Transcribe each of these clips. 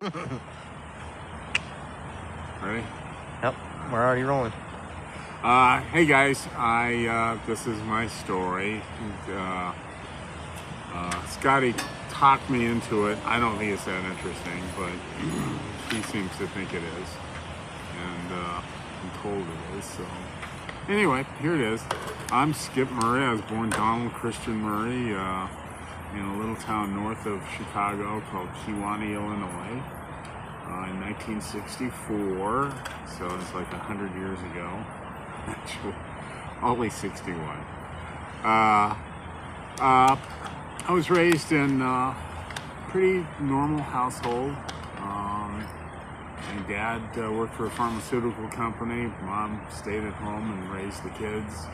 Ready? Yep, we're already rolling. Hey guys, this is my story. Scotty talked me into it. I don't think it's that interesting, but he seems to think it is, and I'm told it is. So anyway, here it is. I'm Skip Murray. I was born Donald Christian Murray in a little town north of Chicago called Kewanee, Illinois. In 1964, so it's like 100 years ago, actually, only 61. I was raised in a pretty normal household. My dad worked for a pharmaceutical company. Mom stayed at home and raised the kids.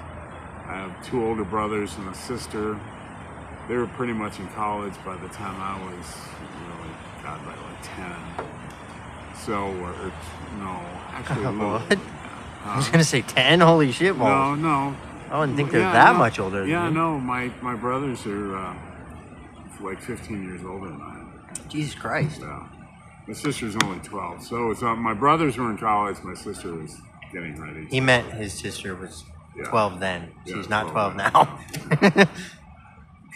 I have two older brothers and a sister. They were pretty much in college by the time I was by like 10. So, no, actually a little. What? I was gonna say 10. Holy shit, balls. No. I wouldn't think they're that much older. Yeah, no. My brothers are like 15 years older than I am. Jesus Christ. Yeah. My sister's only 12. So it's my brothers were in college. My sister was getting ready. He meant his sister was 12 then. She's not 12 now. I'm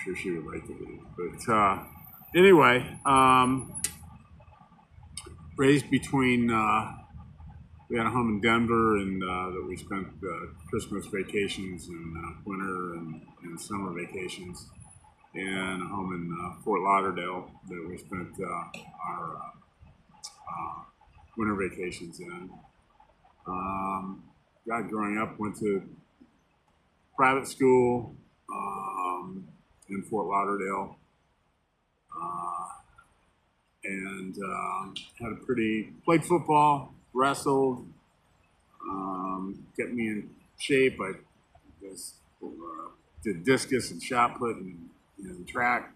sure she would like to be. But anyway. Raised between, we had a home in Denver and that we spent Christmas vacations and winter and summer vacations, and a home in Fort Lauderdale that we spent our winter vacations in. Growing up, went to private school in Fort Lauderdale. And played football, wrestled, kept me in shape. I did discus and shot put and track.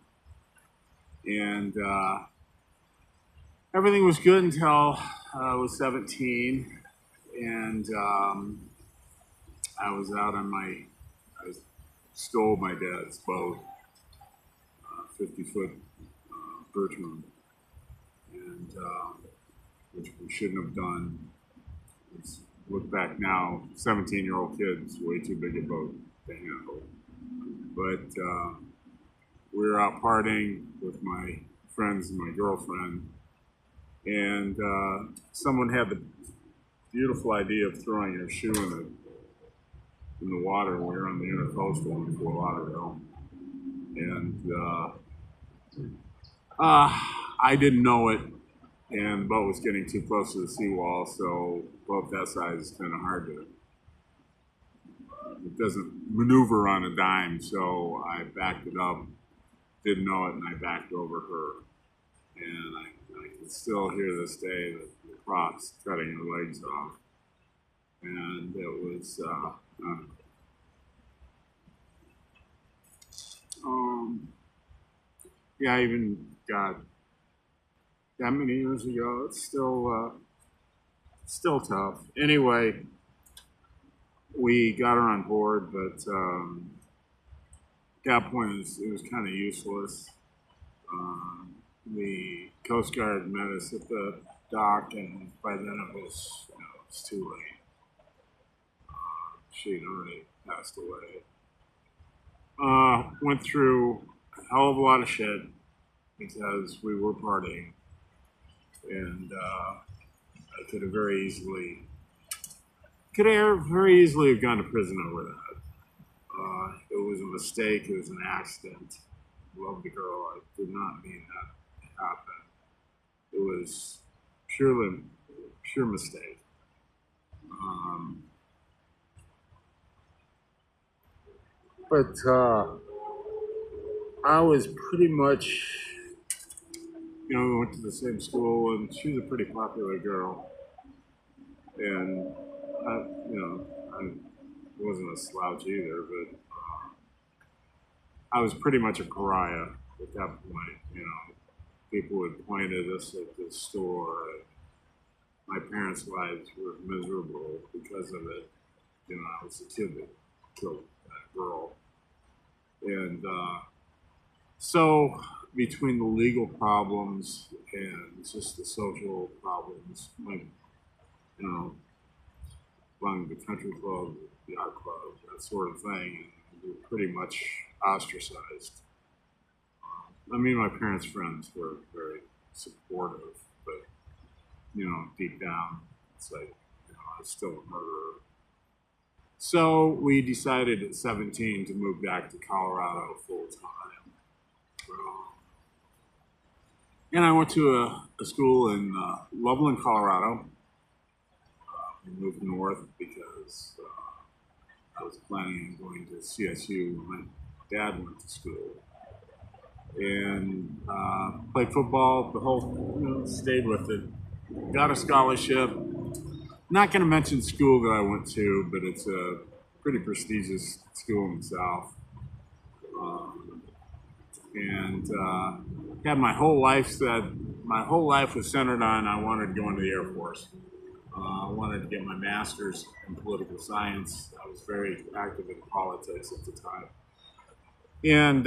And everything was good until I was 17. And I was out on I stole my dad's boat, 50-foot Bertram. And which we shouldn't have done. Look back now, 17-year-old kid's way too big a boat to handle. But we were out partying with my friends and my girlfriend, and someone had the beautiful idea of throwing your shoe in the water. We were on the Intercoastal in Fort Lauderdale, and I didn't know it, and the boat was getting too close to the seawall, so a boat that size is kind of hard to, it doesn't maneuver on a dime, so I backed it up, didn't know it, and I backed over her, and I can still hear this day the crocs cutting her legs off, and it was, I even got that many years ago. It's still tough. Anyway, we got her on board, but at that point it was kind of useless. The Coast Guard met us at the dock, and by then it was too late. She had already passed away. Went through a hell of a lot of shit because we were partying, and I could have very easily have gone to prison over that. It was a mistake. It was an accident. I loved the girl. I did not mean that to happen. It was pure mistake. But I was pretty much, we went to the same school, and she was a pretty popular girl. And I wasn't a slouch either, but I was pretty much a pariah at that point. People would point at us at the store. My parents' lives were miserable because of it. I was the kid that killed that girl. And so between the legal problems and just the social problems, like, you know, running the country club, the yacht club, that sort of thing, and we were pretty much ostracized. I mean, my parents' friends were very supportive, but, you know, deep down, it's like, you know, I was still a murderer. So we decided at 17 to move back to Colorado full time. And I went to a school in Loveland, Colorado. We moved north because I was planning on going to CSU when my dad went to school. And played football the whole, you know, stayed with it. Got a scholarship. Not going to mention school that I went to, but it's a pretty prestigious school in the South. And had my whole life was centered on I wanted to go into the Air Force. I wanted to get my master's in political science. I was very active in politics at the time. And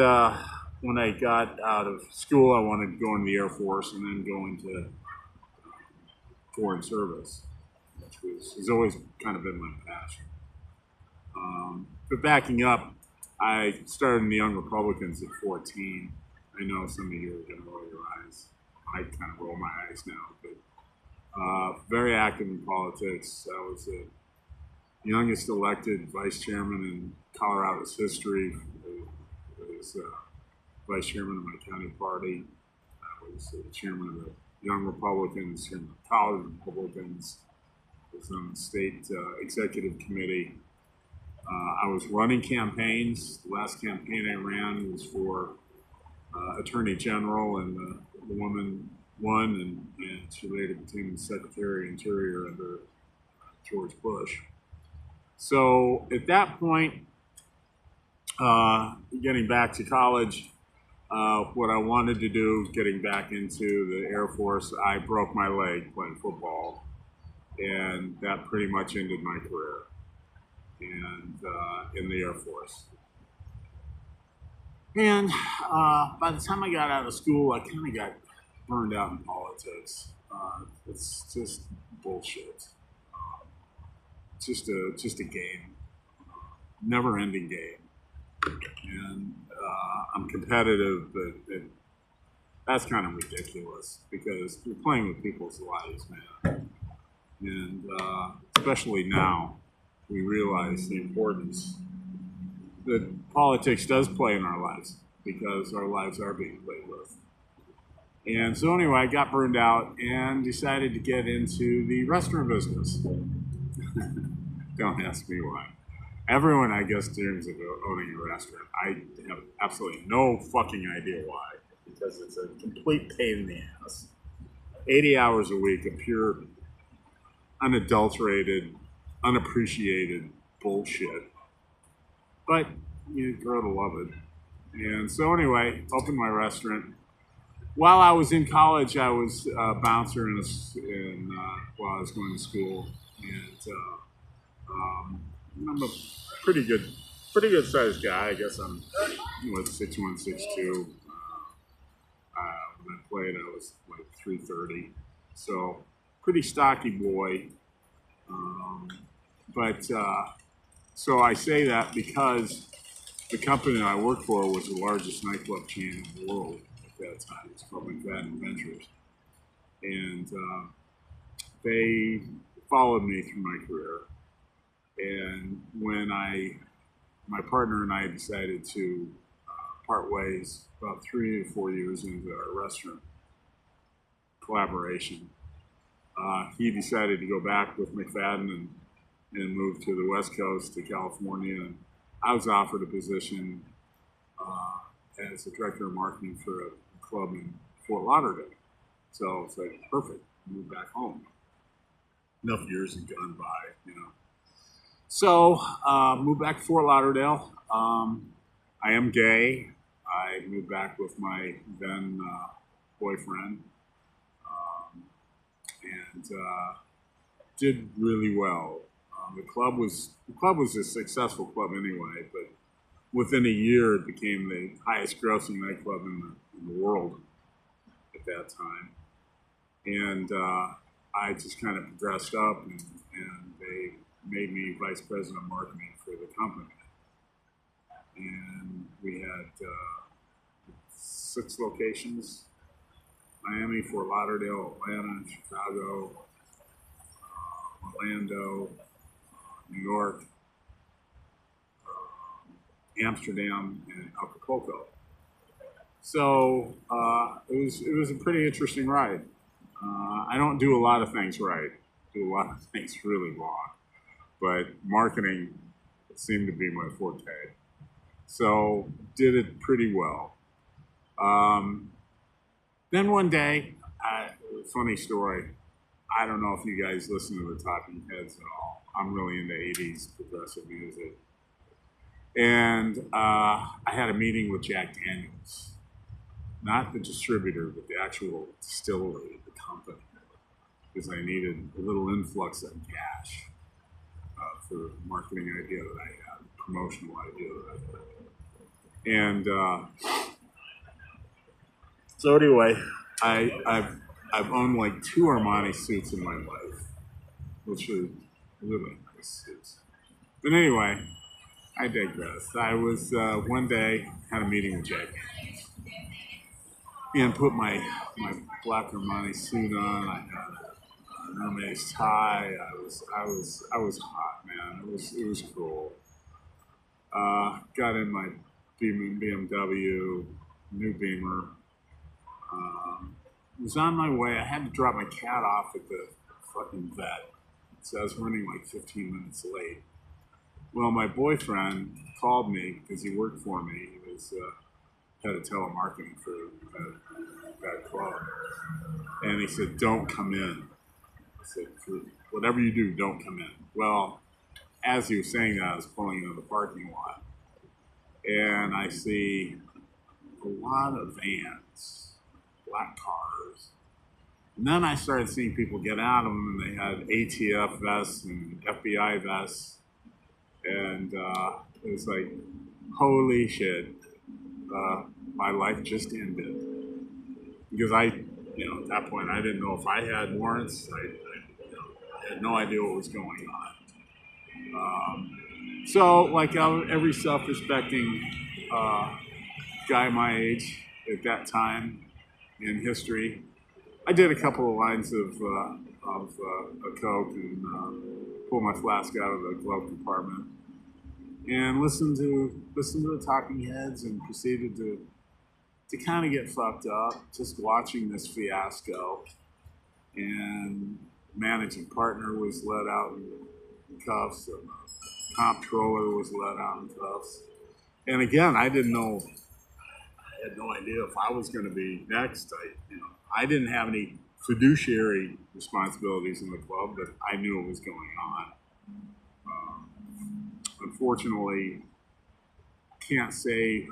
when I got out of school, I wanted to go into the Air Force and then go into foreign service, which has always kind of been my passion. But backing up, I started in the Young Republicans at 14. I know some of you are going to roll your eyes. I kind of roll my eyes now, but very active in politics. I was the youngest elected vice chairman in Colorado's history. I was vice chairman of my county party. I was chairman of the Young Republicans, chairman of College Republicans. I was on the state executive committee. I was running campaigns. The last campaign I ran was for Attorney General, and the woman won, and she later became the Secretary of Interior under George Bush. So at that point, getting back to college, what I wanted to do, getting back into the Air Force, I broke my leg playing football, and that pretty much ended my career and in the Air Force. And by the time I got out of school, I kind of got burned out in politics. It's just bullshit. Just a game, never-ending game. And I'm competitive, but that's kind of ridiculous because you're playing with people's lives, man. And especially now, we realize the importance that politics does play in our lives because our lives are being played with. And so anyway, I got burned out and decided to get into the restaurant business. Don't ask me why. Everyone, I guess, dreams of owning a restaurant. I have absolutely no fucking idea why, because it's a complete pain in the ass. 80 hours a week of pure, unadulterated, unappreciated bullshit. But you grow to love it. And so anyway, opened my restaurant. While I was in college, I was a bouncer while I was going to school. And I'm a pretty good sized guy. I guess I'm 6'1", 6'2". When I played, I was like 330. So pretty stocky boy. So I say that because the company that I worked for was the largest nightclub chain in the world at that time. It's called McFadden Ventures. And they followed me through my career. And when my partner and I decided to part ways about 3 to 4 years into our restaurant collaboration, he decided to go back with McFadden and move to the West Coast to California. And I was offered a position as a director of marketing for a club in Fort Lauderdale. So it's like, perfect, move back home. Enough years had gone by, So moved back to Fort Lauderdale. I am gay. I moved back with my then boyfriend, and did really well. The club was a successful club anyway, but within a year it became the highest grossing nightclub in the world at that time. And I just kind of progressed up, and they made me vice president of marketing for the company. And we had 6 locations: Miami, Fort Lauderdale, Atlanta, Chicago, Orlando, New York, Amsterdam, and Acapulco. So it was a pretty interesting ride. I don't do a lot of things right. Do a lot of things really wrong, but marketing seemed to be my forte. So did it pretty well. Then one day, funny story. I don't know if you guys listen to the Talking Heads at all. I'm really into 80s progressive music. And I had a meeting with Jack Daniels, not the distributor, but the actual distillery, the company, because I needed a little influx of cash for the marketing idea that I had, promotional idea that I had. And so anyway, I've owned like 2 Armani suits in my life, which are really nice suits. But anyway, I digress. I was one day had a meeting with Jack and put my black Armani suit on. I had an Hermes tie. I was hot, man. It was cool. Got in my BMW, new Beamer. Was on my way. I had to drop my cat off at the fucking vet, so I was running like 15 minutes late. Well, my boyfriend called me because he worked for me. He was head of telemarketing for that club, and he said, "Don't come in." I said, "Whatever you do, don't come in." Well, as he was saying that, I was pulling into the parking lot, and I see a lot of vans, black cars. And then I started seeing people get out of them, and they had ATF vests and FBI vests. And it was like, holy shit, my life just ended. Because at that point, I didn't know if I had warrants. I had no idea what was going on. So, like every self-respecting guy my age at that time in history, I did a couple of lines of coke and pulled my flask out of the glove compartment and listened to the Talking Heads and proceeded to kind of get fucked up just watching this fiasco. And managing partner was let out in cuffs, and the comptroller was let out in cuffs. And again, I didn't know. I had no idea if I was going to be next. I didn't have any fiduciary responsibilities in the club, but I knew what was going on. Unfortunately, can't say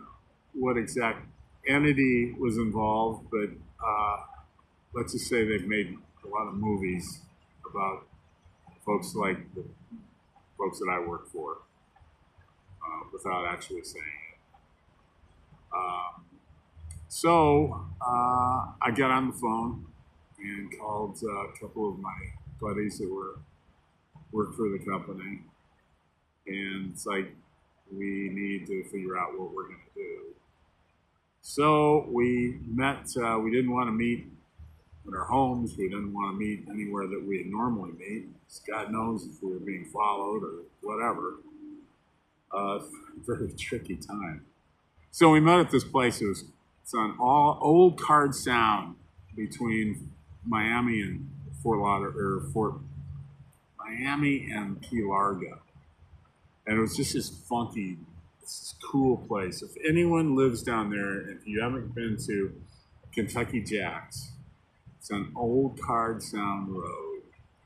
what exact entity was involved, but let's just say they've made a lot of movies about folks like the folks that I work for, without actually saying it. So I got on the phone and called a couple of my buddies that worked for the company, and it's like, we need to figure out what we're going to do. So we met. We didn't want to meet at our homes. We didn't want to meet anywhere that we would normally meet. God knows if we were being followed or whatever. Very tricky time. So we met at this place. It's on Old Card Sound between Miami and Miami and Key Largo. And it was just this funky, this cool place. If anyone lives down there, if you haven't been to Kentucky Jack's, it's on Old Card Sound Road.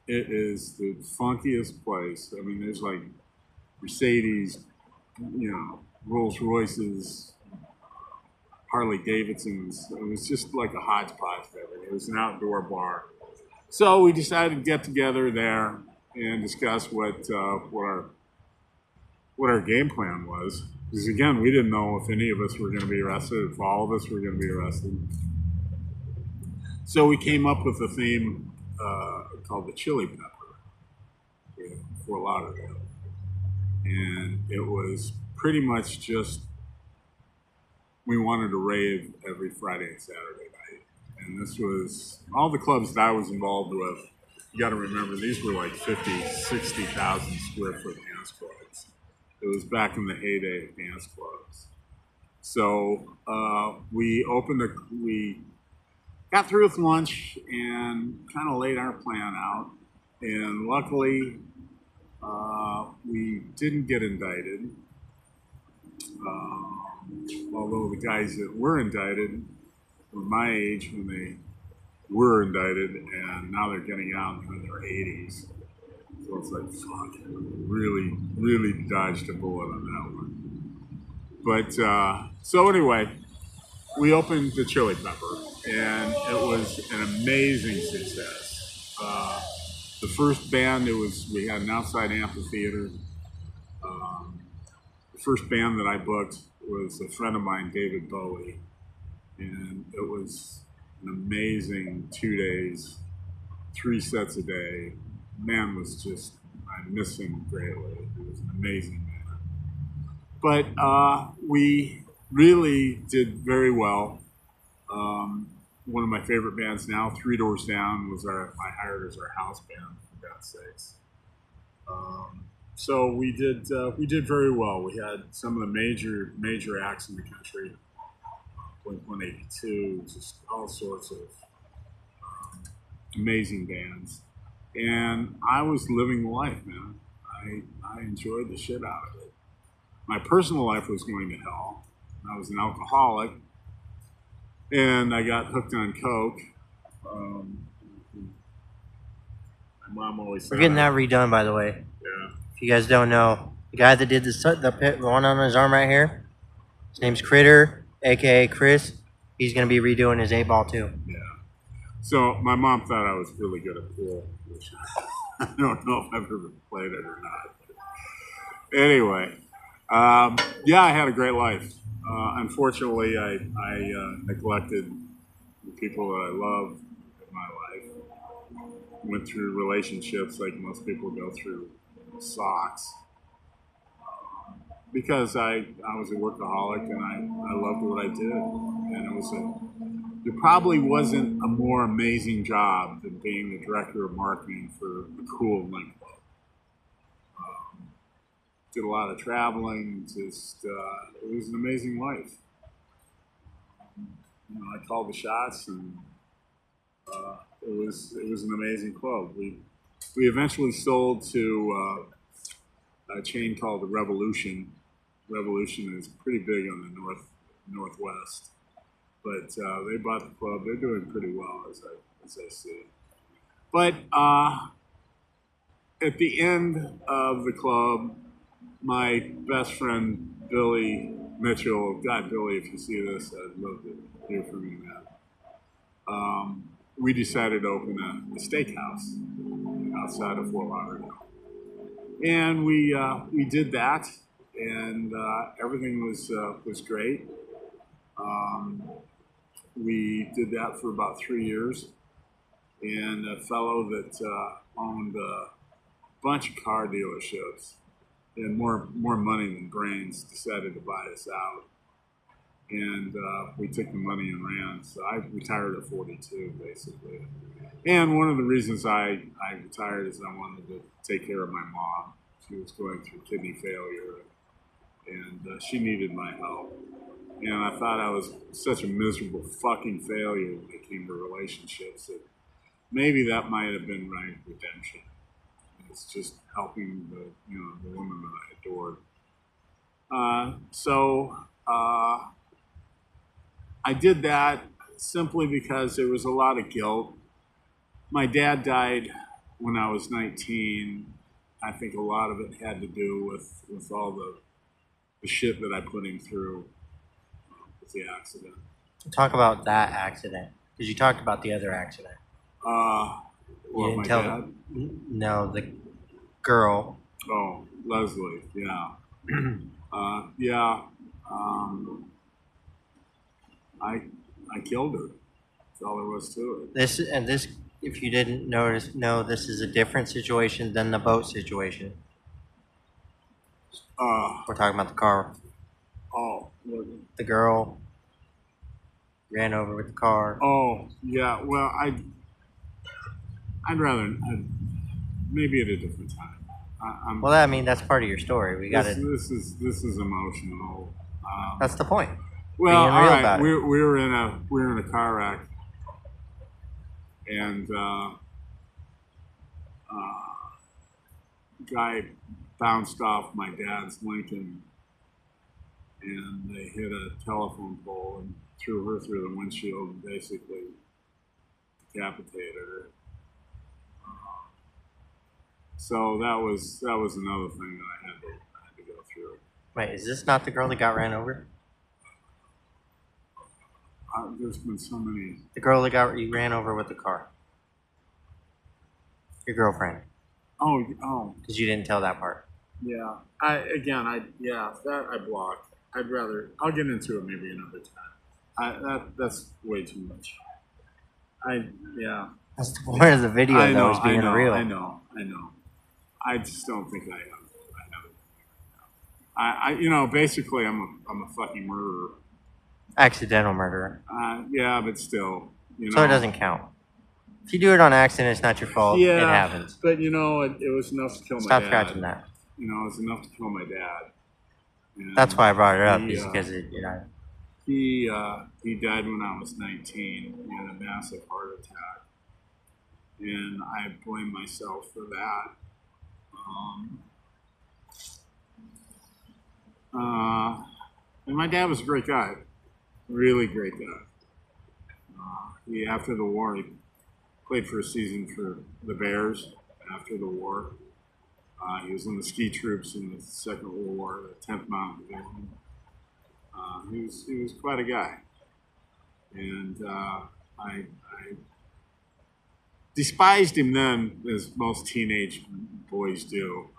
It is the funkiest place. I mean, there's like Mercedes, Rolls Royces, Harley Davidsons. It was just like a hodgepodge of everything. It was an outdoor bar. So we decided to get together there and discuss what our game plan was. Because again, we didn't know if any of us were going to be arrested, if all of us were going to be arrested. So we came up with a theme called the Chili Pepper in Fort Lauderdale. And it was pretty much just, we wanted to rave every Friday and Saturday night. And this was, all the clubs that I was involved with, you got to remember, these were like 50, 60,000 square foot dance clubs. It was back in the heyday of dance clubs. So we got through with lunch and kind of laid our plan out. And luckily, we didn't get indicted. Although the guys that were indicted were my age when they were indicted, and now they're getting out in their 80s. So it's like, fuck, really, really dodged a bullet on that one. But, so anyway, we opened the Chili Pepper, and it was an amazing success. The first band, we had an outside amphitheater. The first band that I booked was a friend of mine, David Bowie, and it was an amazing 2 days, 3 sets a day. Man was just, I miss him greatly. He was an amazing man. But we really did very well. One of my favorite bands now, Three Doors Down, I hired as our house band, for God's sakes. So we did very well. We had some of the major acts in the country, Blink-182, just all sorts of amazing bands. And I was living the life, man. I enjoyed the shit out of it. My personal life was going to hell. I was an alcoholic, and I got hooked on coke. My mom always said, We're getting that redone, by the way. yeah. If you guys don't know, the guy that did the one on his arm right here, his name's Critter, aka Chris. He's gonna be redoing his 8-ball too. Yeah. So my mom thought I was really good at pool, which I don't know if I've ever played it or not. But anyway, yeah, I had a great life. Unfortunately, I neglected the people that I loved in my life. Went through relationships like most people go through, socks. Because I was a workaholic and I loved what I did. And there probably wasn't a more amazing job than being the director of marketing for a cool nightclub. Did a lot of traveling, just, it was an amazing life. I called the shots, and it was an amazing club. We eventually sold to a chain called the Revolution. Revolution is pretty big on the northwest, but they bought the club. They're doing pretty well, as I see. But at the end of the club, my best friend Billy Mitchell, God, Billy, if you see this, I'd love to hear from you, man. We decided to open a steakhouse outside of Fort Lauderdale, and we did that, and everything was great. We did that for about 3 years, and a fellow that owned a bunch of car dealerships and more money than brains decided to buy us out. And we took the money and ran. So I retired at 42, basically. And one of the reasons I retired is I wanted to take care of my mom. She was going through kidney failure, and she needed my help. And I thought I was such a miserable fucking failure when it came to relationships that maybe that might have been my redemption. It's just helping the woman that I adored. So I did that simply because there was a lot of guilt. My dad died when I was 19. I think a lot of it had to do with all the shit that I put him through with the accident. Talk about that accident, because you talked about the other accident. Well, my dad? No, the girl. Oh, Leslie, yeah. Yeah. Um, I I killed her. That's all there was to it. This, if you didn't notice, no, this is a different situation than the boat situation. Uh, We're talking about the car. oh, The girl ran over with the car. oh, yeah. Well, I'd rather maybe at a different time. I'm Well, I mean, that's part of your story. We got to. this is emotional. That's the point. Well, Being all real right. about it. We were in a car wreck, and guy bounced off my dad's Lincoln, and they hit a telephone pole and threw her through the windshield and basically decapitated her. So that was another thing that I had to go through. Wait, is this not the girl that got ran over? There's been so many. The girl that got you ran over with the car. Your girlfriend, Oh, because you didn't tell that part. yeah. That I blocked. I'll get into it maybe another time. That's way too much. Yeah. That's the point of the video, I though, know, is being real. I know. I just don't think I have it. You know, basically, I'm a fucking murderer. Accidental murderer. Yeah, but still, you know. So it doesn't count. If you do it on accident, it's not your fault. Yeah, It happens. but you know, it was enough to kill Stop my dad. scratching that. You know, it was enough to kill my dad. And That's why I brought it up, he, is because it, you know. he died when I was 19. He had a massive heart attack, and I blame myself for that. And my dad was a great guy, really great guy. He after the war, he played for a season for the Bears. After the war, he was in the ski troops in the Second World War, the 10th Mountain Division. He was quite a guy, and I despised him then, as most teenage boys do.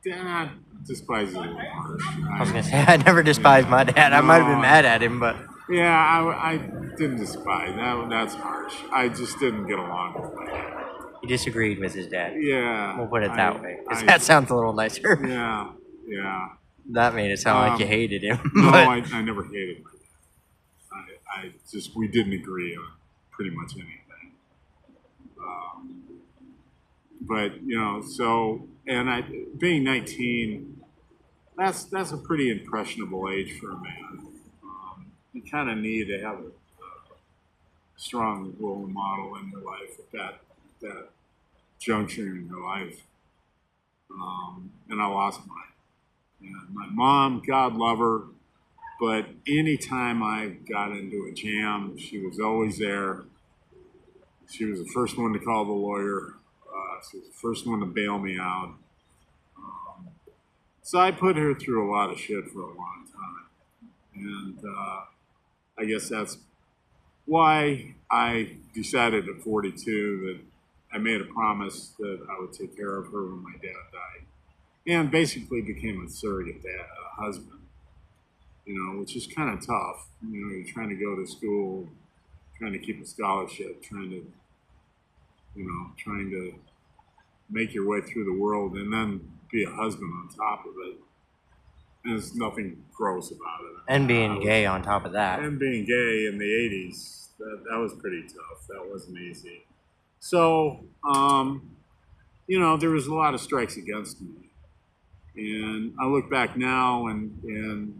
Dad despises a little harsh. I was going to say, I never despised my dad. I might have been mad at him, but Yeah, I didn't despise. That's harsh. I just didn't get along with my dad. he disagreed with his dad. Yeah. We'll put it that way. 'Cause I- that sounds a little nicer. Yeah, yeah. That made it sound like you hated him. No, but I never hated my dad. I just, we didn't agree on pretty much anything. But, you know, so, and being 19, that's a pretty impressionable age for a man. You kind of need to have a strong role model in your life at that juncture in your life. And I lost mine. And my mom, God love her, but anytime I got into a jam, she was always there. She was the first one to call the lawyer. She was the first one to bail me out. So I put her through a lot of shit for a long time. And I guess that's why I decided at 42 that I made a promise that I would take care of her when my dad died. And basically became a surrogate dad, a husband, you know, which is kind of tough. You know, you're trying to go to school, trying to keep a scholarship, trying to make your way through the world and then be a husband on top of it. And there's nothing gross about it. and being gay on top of that. And being gay in the 80s, that was pretty tough. That wasn't easy. So, you know, there was a lot of strikes against me. And I look back now and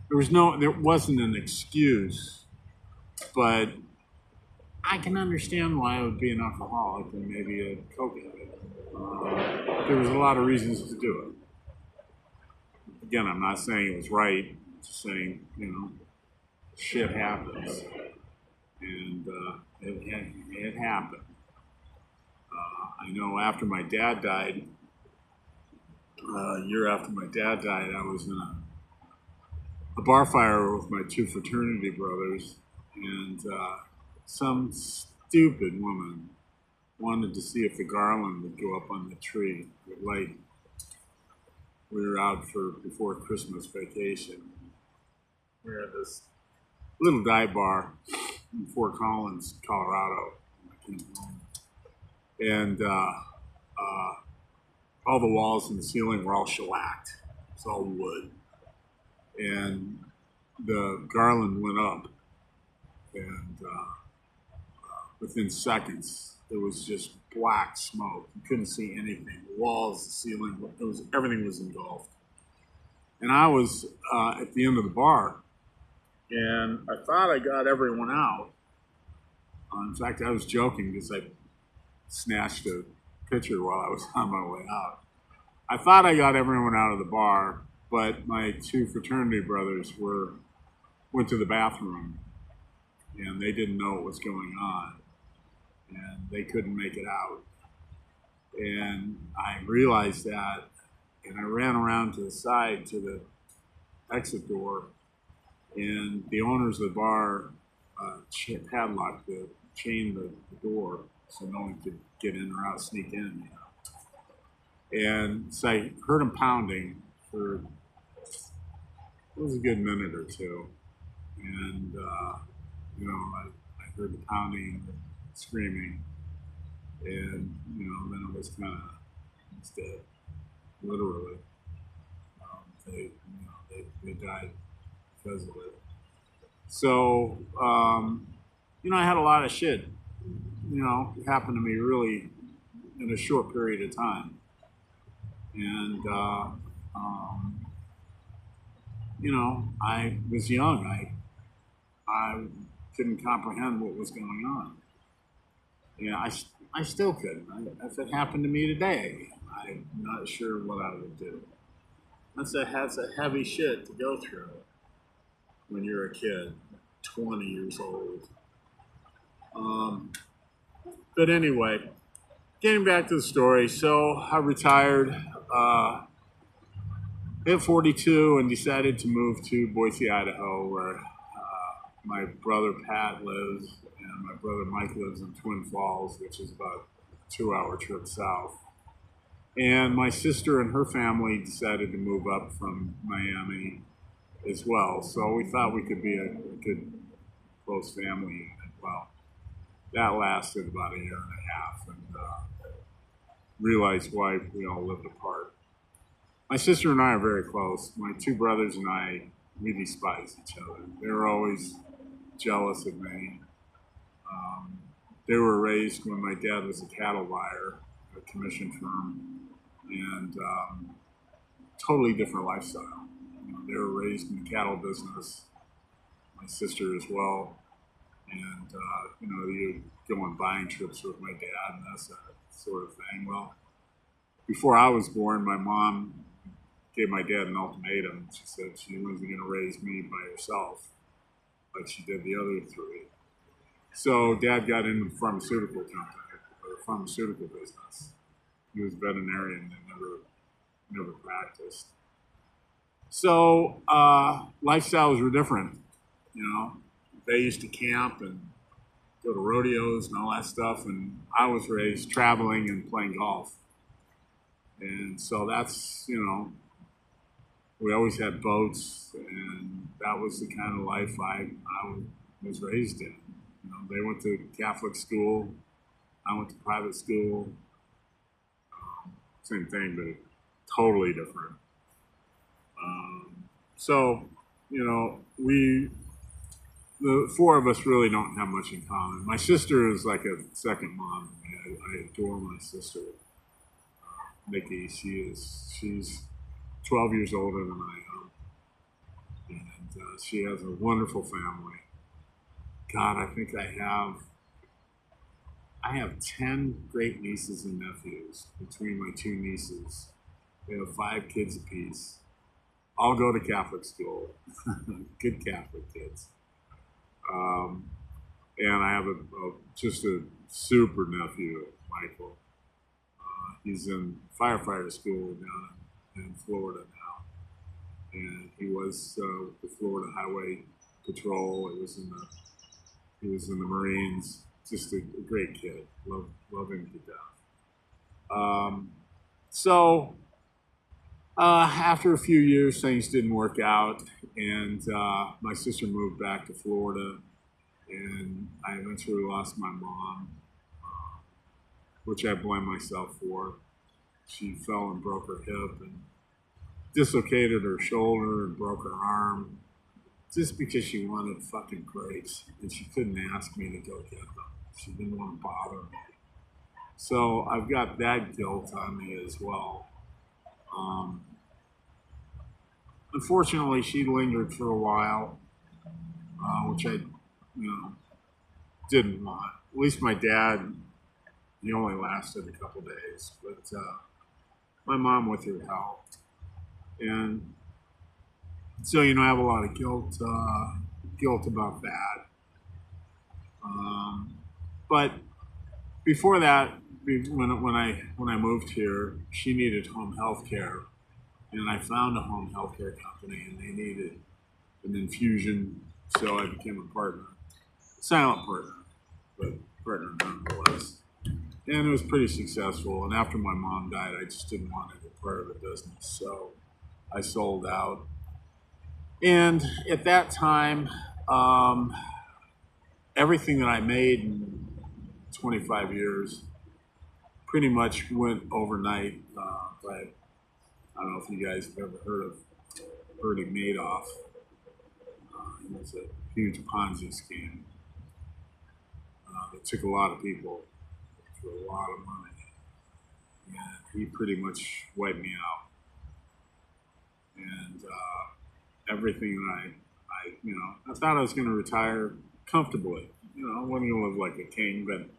there wasn't an excuse, but I can understand why I would be an alcoholic and maybe a coke addict. There was a lot of reasons to do it. Again, I'm not saying it was right. I'm just saying, you know, shit happens, and it happened. I know after my dad died, a year after my dad died, I was in a bar fire with my two fraternity brothers, and some stupid woman wanted to see if the garland would go up on the tree. It light. we were out for before Christmas vacation. We were at this little dive bar in Fort Collins, Colorado. And all the walls and the ceiling were all shellacked. It's all wood. And the garland went up. And within seconds, there was just black smoke. You couldn't see anything. The walls, the ceiling, everything was engulfed. And I was at the end of the bar, and I thought I got everyone out. In fact, I was joking because I snatched a picture while I was on my way out. I thought I got everyone out of the bar, but my two fraternity brothers went to the bathroom, and they didn't know what was going on, and they couldn't make it out. And I realized that, and I ran around to the side to the exit door, and the owners of the bar padlocked chained the door so no one could get in or out, sneak in. And so I heard them pounding for, it was a good minute or two. And, I heard the pounding and screaming. And, then it was kind of dead, literally. They died because of it. So, I had a lot of shit, happen to me really in a short period of time. And, I was young. I couldn't comprehend what was going on. I still couldn't. If it happened to me today, I'm not sure what I would do. That's a heavy shit to go through when you're a kid, 20 years old. But anyway, getting back to the story, so I retired at 42 and decided to move to Boise, Idaho, where my brother Pat lives and my brother Mike lives in Twin Falls, which is about a 2-hour trip south. And my sister and her family decided to move up from Miami as well. So we thought we could be a good, close family unit. Well, that lasted about a year and a half, and realized why we all lived apart. My sister and I are very close. My two brothers and I, we despise each other. They were always jealous of me. They were raised when my dad was a cattle buyer, a commission firm, and totally different lifestyle. They were raised in the cattle business, my sister as well. And, you go on buying trips with my dad and that sort of thing. Well, before I was born, my mom gave my dad an ultimatum. She said she wasn't going to raise me by herself like she did the other three. So Dad got into the pharmaceutical company, or the pharmaceutical business. He was a veterinarian and never practiced. So lifestyles were different, They used to camp and go to rodeos and all that stuff, and I was raised traveling and playing golf. And so that's, we always had boats, and that was the kind of life I was raised in. They went to Catholic school, I went to private school. Same thing, but totally different. So, the four of us really don't have much in common. My sister is like a second mom. I adore my sister, Nikki. She's 12 years older than I am, and she has a wonderful family. God, I think I have 10 great nieces and nephews between my two nieces. They have 5 kids apiece. All go to Catholic school. Good Catholic kids. And I have just a super nephew, Michael. He's in firefighter school down in Florida now. And he was with the Florida Highway Patrol. He was in the Marines. Just a great kid. Love him to death. So After a few years, things didn't work out, and my sister moved back to Florida, and I eventually lost my mom, which I blame myself for. She fell and broke her hip and dislocated her shoulder and broke her arm just because she wanted fucking grapes and she couldn't ask me to go get them. She didn't want to bother me. So I've got that guilt on me as well. Unfortunately, she lingered for a while, which I, didn't want. At least my dad, he only lasted a couple days, but my mom with her helped, and so I have a lot of guilt about that. But before that, when I moved here, she needed home health care, and I found a home health care company, and they needed an infusion, so I became a partner, silent partner, but partner nonetheless. And it was pretty successful. And after my mom died, I just didn't want it a part of the business, so I sold out. And at that time, everything that I made in 25 years pretty much went overnight. But I don't know if you guys have ever heard of Bernie Madoff. It was a huge Ponzi scheme that took a lot of people for a lot of money. And he pretty much wiped me out. And everything that I thought I was going to retire comfortably. I wasn't going to live like a king, but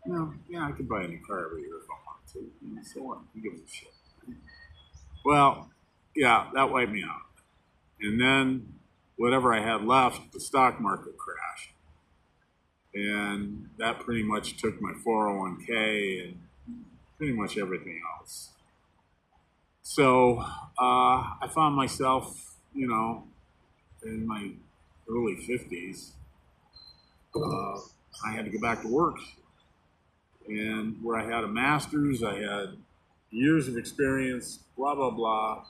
I could buy a new car every year if I wanted to. So what? Who gives a shit? Well, yeah, that wiped me out. And then whatever I had left, the stock market crashed. And that pretty much took my 401k and pretty much everything else. So I found myself, in my early 50s. I had to go back to work. And where I had a master's, I had years of experience, blah, blah, blah.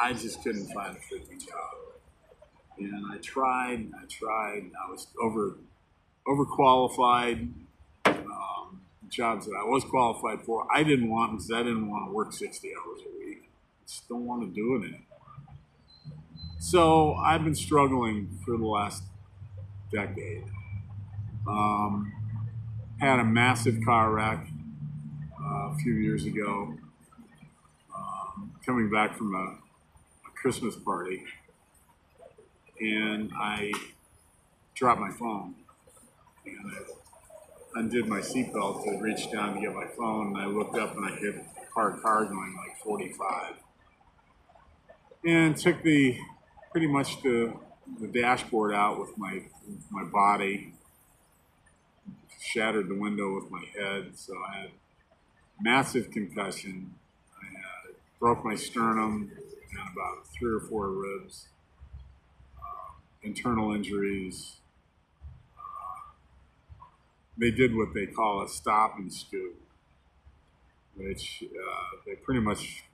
I just couldn't find a freaking job. And I tried. I was overqualified. Jobs that I was qualified for, I didn't want because I didn't want to work 60 hours a week. I just don't want to do it anymore. So I've been struggling for the last decade. Had a massive car wreck a few years ago. Coming back from a Christmas party, and I dropped my phone, and I undid my seatbelt to reach down to get my phone, and I looked up and I hit a parked car going like 45, and took pretty much the dashboard out with my body, shattered the window with my head, so I had massive concussion. I broke my sternum and about 3 or 4 ribs, internal injuries. They did what they call a stop and scoop, which they pretty much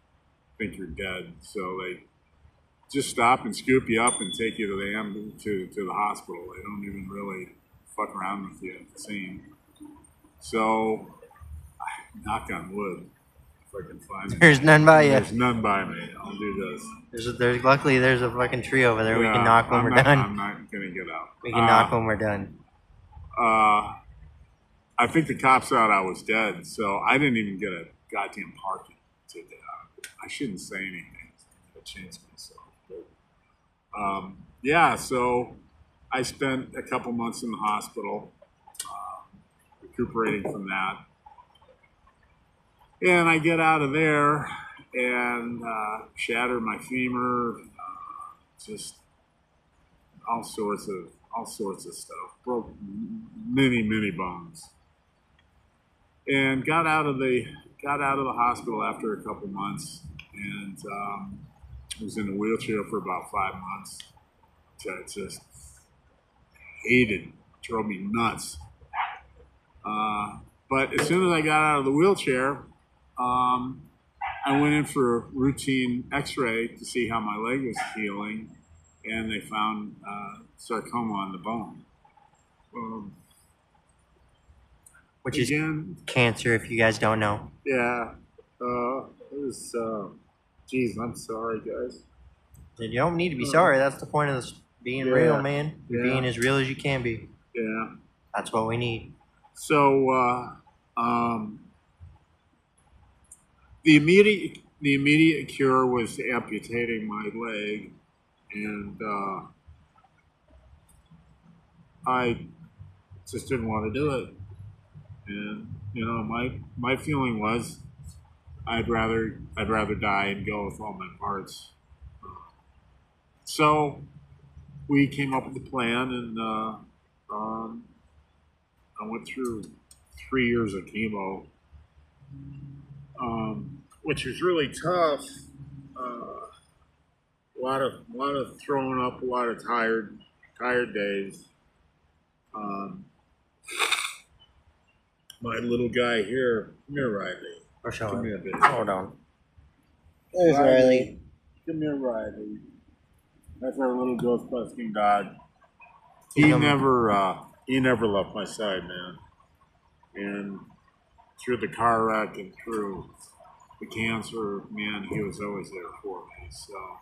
think you're dead. So they just stop and scoop you up and take you to the hospital. They don't even really fuck around with you at the scene. So, knock on wood, if I can find it. There's none by you. There's none by me. I'll do this. Luckily there's a fucking tree over there. Yeah, We can knock when we're done. I'm not gonna get out. We can knock when we're done. I think the cops thought I was dead, so I didn't even get a goddamn parking ticket out of it. I shouldn't say anything. I changed myself. But, so I spent a couple months in the hospital, recuperating from that. And I get out of there and shatter my femur, just all sorts of stuff. Broke many bones. And got out of the hospital after a couple months, and was in a wheelchair for about 5 months, which I just hated, drove me nuts. But as soon as I got out of the wheelchair, I went in for a routine X-ray to see how my leg was healing, and they found sarcoma on the bone. Which is Again, cancer, if you guys don't know. yeah. It was. Geez, I'm sorry, guys. You don't need to be sorry. That's the point of this being Yeah. real, man. You're Yeah. being as real as you can be. Yeah. That's what we need. So the immediate cure was amputating my leg, and I just didn't want to do it. And my feeling was I'd rather die and go with all my parts. So we came up with a plan, and I went through 3 years of chemo, which was really tough. A lot of throwing up, a lot of tired days. My little guy here, come here, Riley. For sure. Come here, baby. Hold on. There's Riley. Come here, Riley. That's our little ghost busting dog. He He never left my side, man. And through the car wreck and through the cancer, man, he was always there for me. So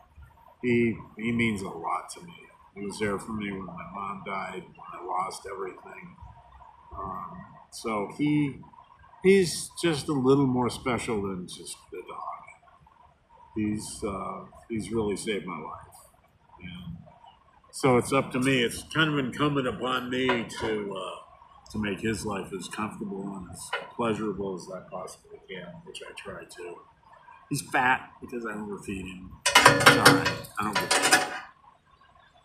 he means a lot to me. He was there for me when my mom died, when I lost everything. So he's just a little more special than just the dog. He's really saved my life. And so it's up to me. It's kind of incumbent upon me to make his life as comfortable and as pleasurable as I possibly can, which I try to. He's fat because I overfeed him. It's all right. I don't give a shit.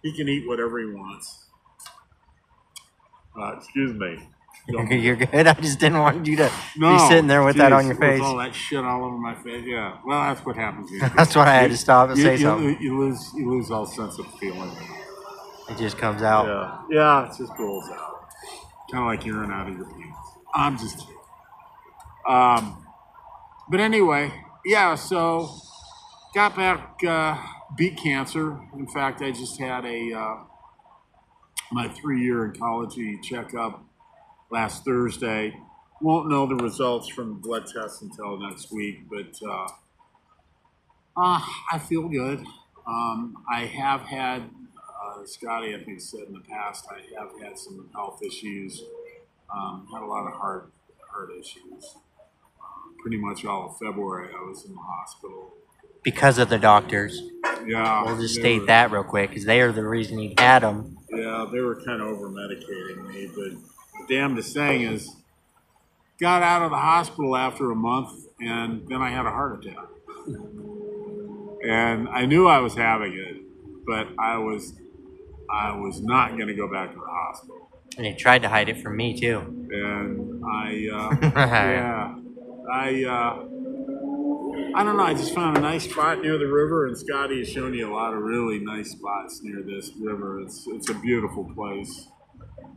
He can eat whatever he wants. Excuse me. You're good. I just didn't want you to No, be sitting there with that on your geez, face. with all that shit all over my face. Yeah. Well, that's what happens. That's why I had to stop and say something. You lose all sense of feeling. It just comes out. Yeah, it just rolls out. Kind of like urine out of your pants. I'm just kidding. But anyway, yeah, so got back, beat cancer. In fact, I just had my 3-year oncology checkup last Thursday. Won't know the results from blood tests until next week, but I feel good. I have had, Scotty, I think, said in the past, I have had some health issues. Had a lot of heart issues. Pretty much all of February, I was in the hospital. Because of the doctors. Yeah. We'll just state that real quick, because they are the reason he had them. Yeah, they were kind of over medicating me, but the damnedest thing is, got out of the hospital after a month, and then I had a heart attack. And I knew I was having it, but I was not going to go back to the hospital. And he tried to hide it from me, too. And I don't know. I just found a nice spot near the river, and Scotty has shown you a lot of really nice spots near this river. It's a beautiful place.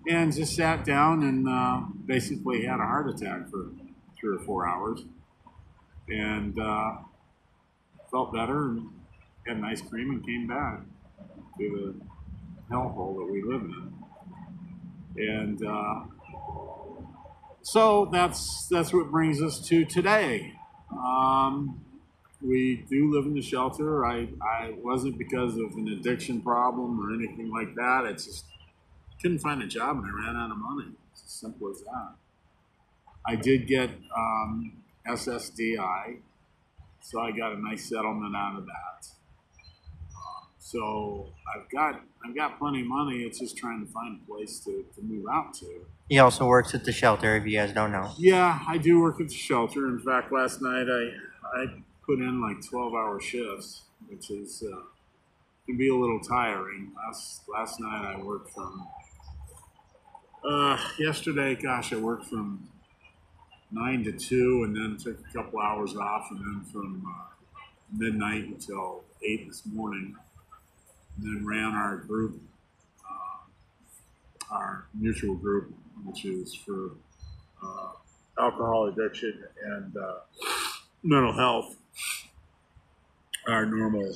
And just sat down and basically had a heart attack for 3 or 4 hours, and felt better and had an ice cream and came back to the hellhole that we live in. And so that's what brings us to today. We do live in the shelter. I wasn't because of an addiction problem or anything like that. It's just couldn't find a job and I ran out of money. It's as simple as that. I did get SSDI, so I got a nice settlement out of that. So I've got plenty of money. It's just trying to find a place to move out to. He also works at the shelter, if you guys don't know. Yeah, I do work at the shelter. In fact, last night I put in like 12-hour shifts, which is can be a little tiring. Last night I worked from yesterday. Gosh, I worked from 9 to 2, and then took a couple hours off, and then from midnight until 8 this morning. And then ran our group, our mutual group, which is for alcohol addiction and mental health. our normal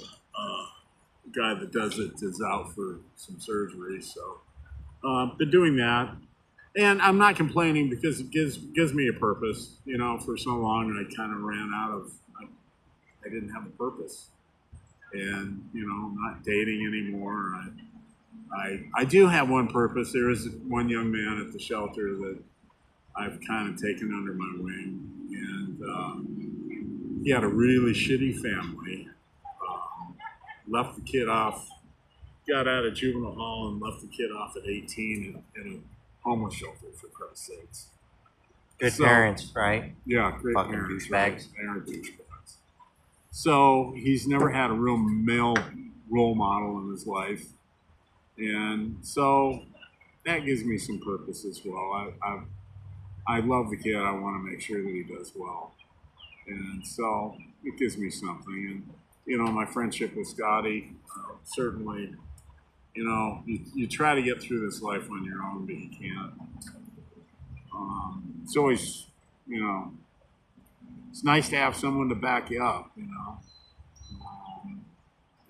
guy that does it is out for some surgery. So been doing that. And I'm not complaining because it gives me a purpose. You know, for so long I kind of ran out of, I didn't have a purpose. And, you know, I'm not dating anymore. I do have one purpose. There is one young man at the shelter that I've kind of taken under my wing. And he had a really shitty family. Left the kid off, got out of juvenile hall and left the kid off at 18 in a homeless shelter, for Christ's sakes. Good So, parents, right? Yeah, great Fucking parents. douchebags. Right? They are douchebags. So he's never had a real male role model in his life. And so that gives me some purpose as well. I love the kid. I want to make sure that he does well. And so it gives me something. And, you know, my friendship with Scotty, certainly, you know, you try to get through this life on your own, but you can't. It's always, you know, it's nice to have someone to back you up, you know.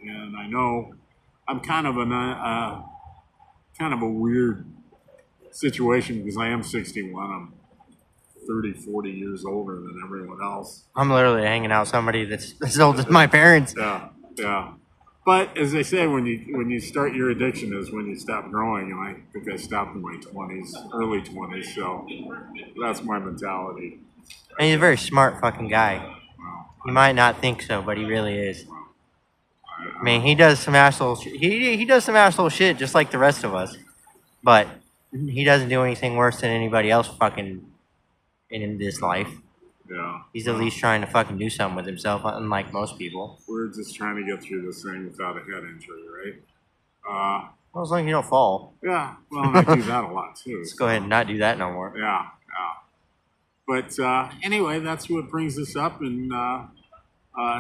And I know I'm kind of a weird situation because I am 61. I'm 30, 40 years older than everyone else. I'm literally hanging out with somebody that's as old as my parents. Yeah, yeah. But as they say, when you start your addiction is when you stop growing, and I think I stopped in my 20s, early 20s. So that's my mentality. And he's a very smart fucking guy. Well, You might not think so, but he really is. I I mean, he does some asshole. He does some asshole shit just like the rest of us, but he doesn't do anything worse than anybody else fucking in this life. yeah. He's at least trying to fucking do something with himself, unlike most people. We're just trying to get through this thing without a head injury, right? Well, as long as you don't fall, Yeah. Well, and I do that a lot too. let's go ahead and not do that no more. Yeah, yeah. But anyway, that's what brings us up. And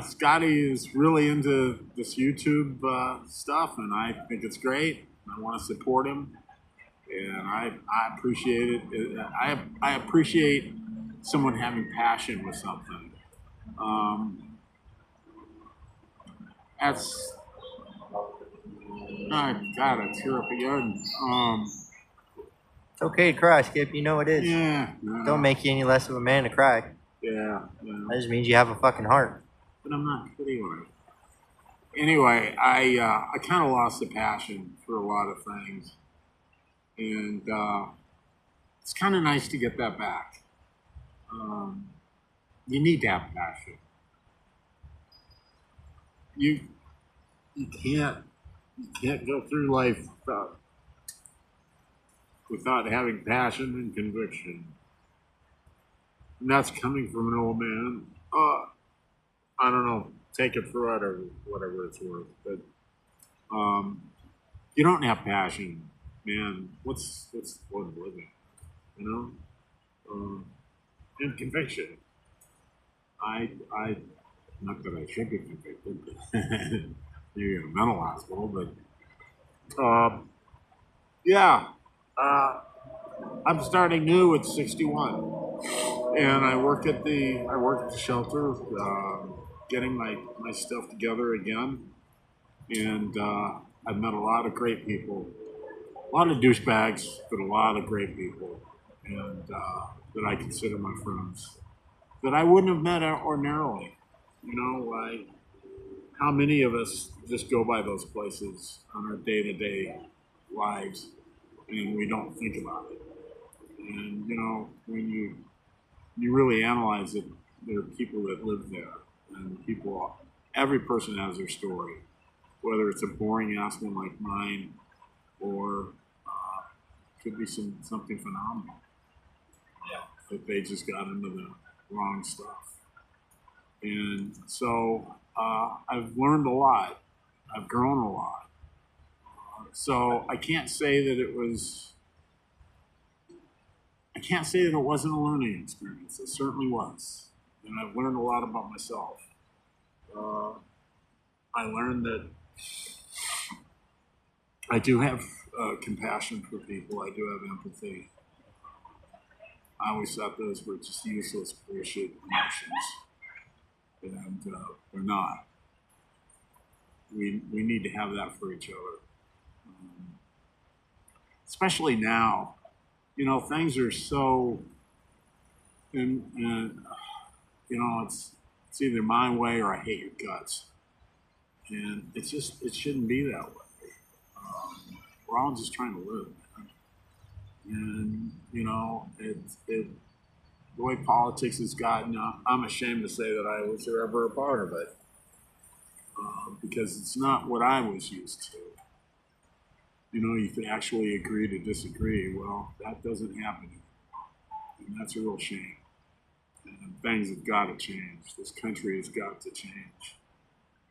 Scotty is really into this YouTube stuff, and I think it's great. I want to support him, and I appreciate it. I appreciate someone having passion with something. That's I gotta tear up again. It's okay to cry, Skip. You know it is. Yeah. Don't make you any less of a man to cry. Yeah. That just means you have a fucking heart. But I'm not kidding. Anyway, I kind of lost the passion for a lot of things, and it's kind of nice to get that back. You need to have passion. You can't go through life without having passion and conviction. And that's coming from an old man. I don't know. Take it for whatever it's worth. But you don't have passion, man. What's the point of living? You know, and conviction. I not that I should be convicted, but maybe in a mental hospital. But yeah, I'm starting new at 61, and I work at the shelter, getting my stuff together again, and I've met a lot of great people, a lot of douchebags, but a lot of great people, and that I consider my friends, that I wouldn't have met ordinarily. You know, how many of us just go by those places on our day-to-day lives, and we don't think about it. And you know, when you really analyze it, there are people that live there, and every person has their story, whether it's a boring ass one like mine, or could be something phenomenal that they just got into the wrong stuff. And so I've learned a lot. I've grown a lot. So I can't say that it wasn't a learning experience. It certainly was. And I've learned a lot about myself. I learned that I do have compassion for people. I do have empathy. I always thought those were just useless bullshit emotions. And they're not. we need to have that for each other. Especially now, you know, things are so, and you know, it's either my way or I hate your guts, and it shouldn't be that way. We're all just trying to live, man. And you know, the way politics has gotten, I'm ashamed to say that I was ever a part of it, because it's not what I was used to. You know, you can actually agree to disagree. Well, that doesn't happen anymore, and that's a real shame. And things have got to change. This country has got to change.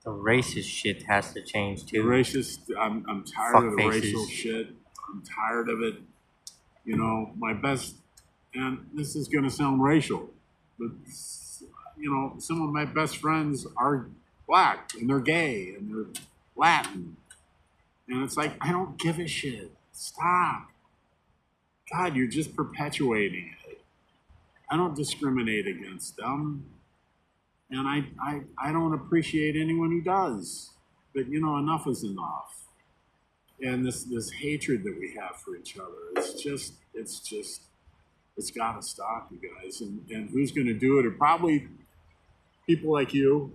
The racist shit has to change The too. racist, I'm tired Fuck of the faces. racial shit. I'm tired of it. You know, my best, and this is going to sound racial, but, you know, some of my best friends are black and they're gay and they're Latin. And it's like, I don't give a shit. Stop. God, you're just perpetuating it. I don't discriminate against them. And I don't appreciate anyone who does. But, you know, enough is enough. And this hatred that we have for each other, it's got to stop, you guys. And who's going to do it? Are probably people like you,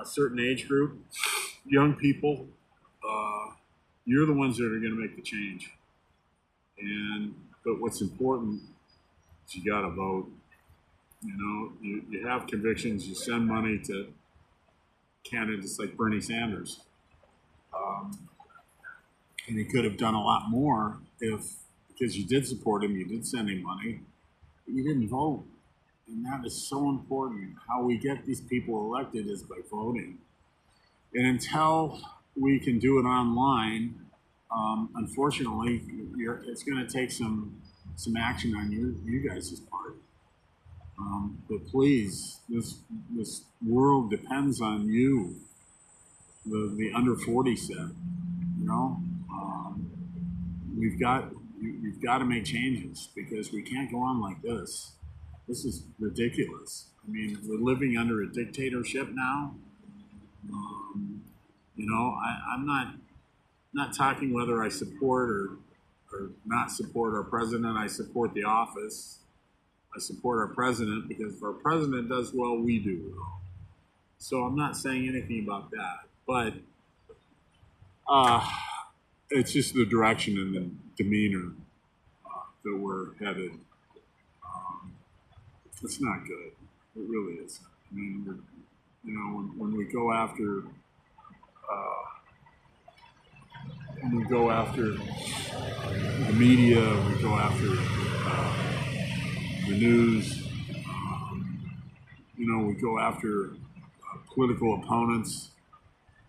a certain age group, young people. You're the ones that are going to make the change. But what's important is you got to vote. You know, you have convictions. You send money to candidates like Bernie Sanders. And he could have done a lot more because you did support him, you did send him money, but you didn't vote. And that is so important. How we get these people elected is by voting. And until we can do it online, unfortunately, it's going to take some action on you guys' part. But please, this world depends on you. The under 40 said, you know, you've got to make changes because we can't go on like this. This is ridiculous. I mean, we're living under a dictatorship now. You know, I'm not talking whether I support or not support our president. I support the office. I support our president because if our president does well, we do well. So I'm not saying anything about that, but it's just the direction and the demeanor that we're headed. It's not good. It really isn't. I mean, you know, when we go after the media, we go after the news. You know, we go after political opponents.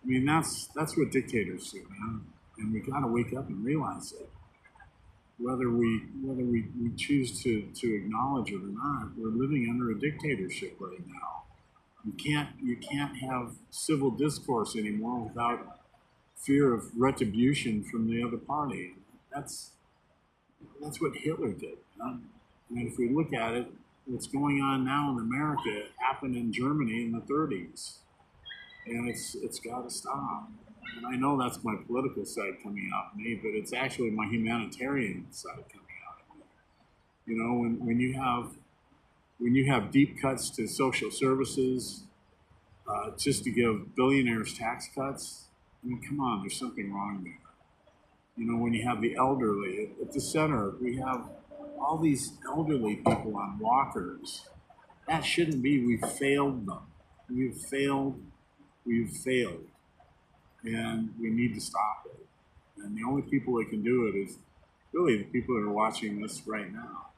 I mean, that's what dictators do, man. And we got to wake up and realize it. Whether we choose to acknowledge it or not, we're living under a dictatorship right now. You can't have civil discourse anymore without fear of retribution from the other party. That's what Hitler did. I mean, if we look at it, what's going on now in America happened in Germany in the 30s, and it's got to stop. And I know that's my political side coming out of me, but it's actually my humanitarian side coming out of me. You know, when you have deep cuts to social services, just to give billionaires tax cuts, I mean, come on, there's something wrong there. You know, when you have the elderly at the center, we have all these elderly people on walkers. That shouldn't be. We've failed them. We've failed. And we need to stop it. And the only people that can do it is really the people that are watching this right now.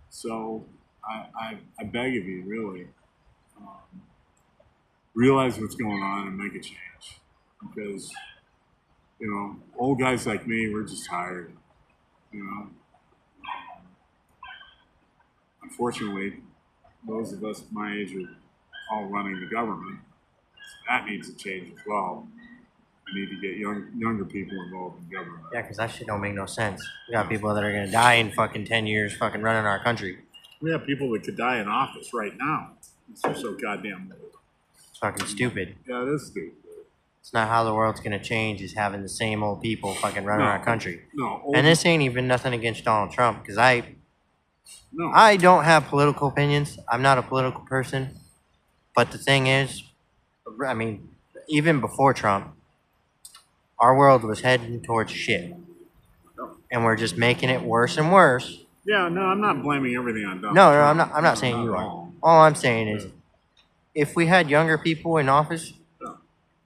So I beg of you, really, realize what's going on and make a change. Because, you know, old guys like me, we're just tired, you know. Unfortunately, those of us my age are all running the government. That needs to change as well. We need to get younger people involved in government. Yeah, because that shit don't make no sense. We got people that are gonna die in fucking 10 years, fucking running our country. We have people that could die in office right now. It's just so goddamn old. It's fucking stupid. Yeah, it is stupid. It's not how the world's gonna change. Is having the same old people fucking running No. our country. No, And this ain't even nothing against Donald Trump because no. I don't have political opinions. I'm not a political person. But the thing is, I mean, even before Trump, our world was heading towards shit, and we're just making it worse and worse. Yeah, no, I'm not blaming everything on Donald No, Trump. I'm not. I'm not saying Not you at are. all. All I'm saying is, if we had younger people in office, Yeah.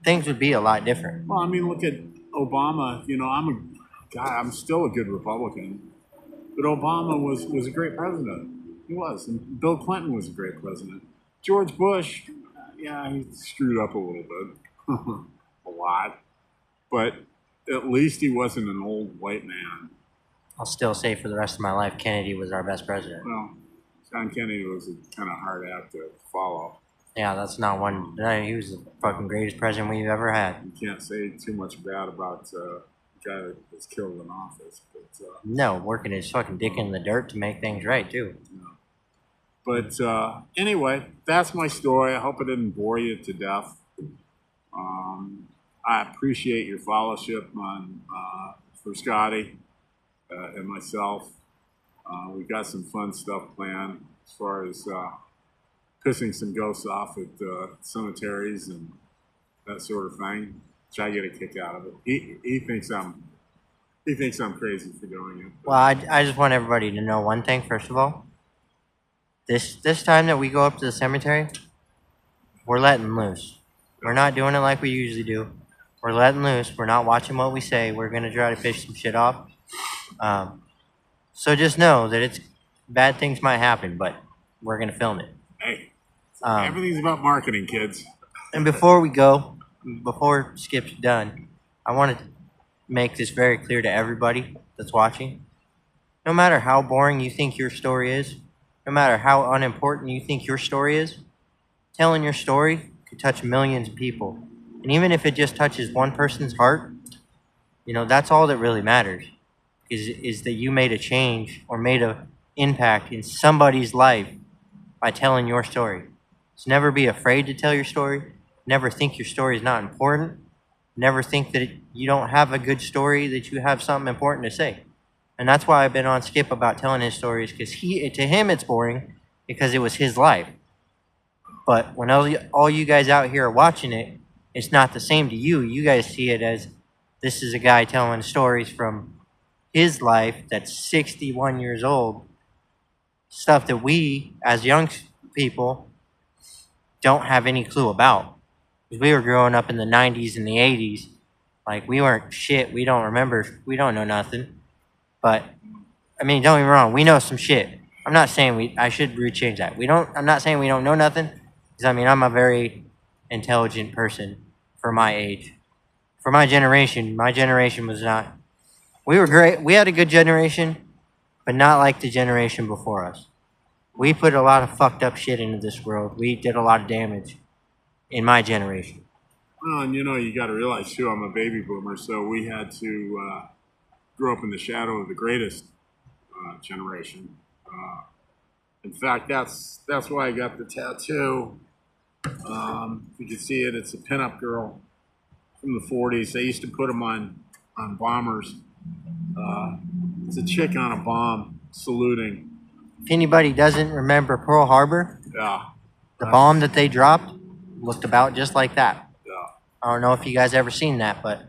things would be a lot different. Well, I mean, look at Obama. You know, I'm still a good Republican, but Obama was a great president. He was, and Bill Clinton was a great president. George Bush, yeah, he screwed up a little bit, a lot, but at least he wasn't an old white man. I'll still say for the rest of my life, Kennedy was our best president. Well, John Kennedy was a kind of hard act to follow. Yeah, that's not one. He was the fucking greatest president we've ever had. You can't say too much bad about the guy that was killed in office, but. No, working his fucking dick in the dirt to make things right too. But anyway, that's my story. I hope it didn't bore you to death. I appreciate your fellowship on for Scotty and myself. We got some fun stuff planned as far as pissing some ghosts off at cemeteries and that sort of thing, which I get a kick out of it. He thinks I'm crazy for doing it. Well, I just want everybody to know one thing. First of all, this time that we go up to the cemetery, we're letting loose. We're not doing it like we usually do. We're letting loose. We're not watching what we say. We're gonna try to fish some shit off. So just know that bad things might happen, but we're gonna film it. Hey, Um, everything's about marketing, kids. And before we go, before Skip's done, I want to make this very clear to everybody that's watching. No matter how boring you think your story is, no matter how unimportant you think your story is, telling your story could touch millions of people. And even if it just touches one person's heart, that's all that really matters. Is that you made a change or made an impact in somebody's life by telling your story. So never be afraid to tell your story. Never think your story is not important. Never think that you don't have a good story, that you have something important to say. And that's why I've been on Skip about telling his stories, because to him it's boring because it was his life. But when all you guys out here are watching it, it's not the same to you. You guys see it as this is a guy telling stories from his life that's 61 years old. Stuff that we, as young people, don't have any clue about. Because we were growing up in the 90s and the 80s. Like, we weren't shit. We don't remember. We don't know nothing. But, I mean, don't get me wrong. We know some shit. I'm not saying I should rechange that. I'm not saying we don't know nothing. Because, I mean, I'm a very intelligent person for my age. For my generation was not. We were great. We had a good generation, but not like the generation before us. We put a lot of fucked up shit into this world. We did a lot of damage in my generation. Well, and you got to realize too, I'm a baby boomer, so we had to grow up in the shadow of the greatest generation. In fact, that's why I got the tattoo. You can see it. It's a pinup girl from the 40s. They used to put them on bombers. It's a chick on a bomb saluting. If anybody doesn't remember Pearl Harbor, Yeah. the bomb that they dropped looked about just like that. Yeah. I don't know if you guys ever seen that, but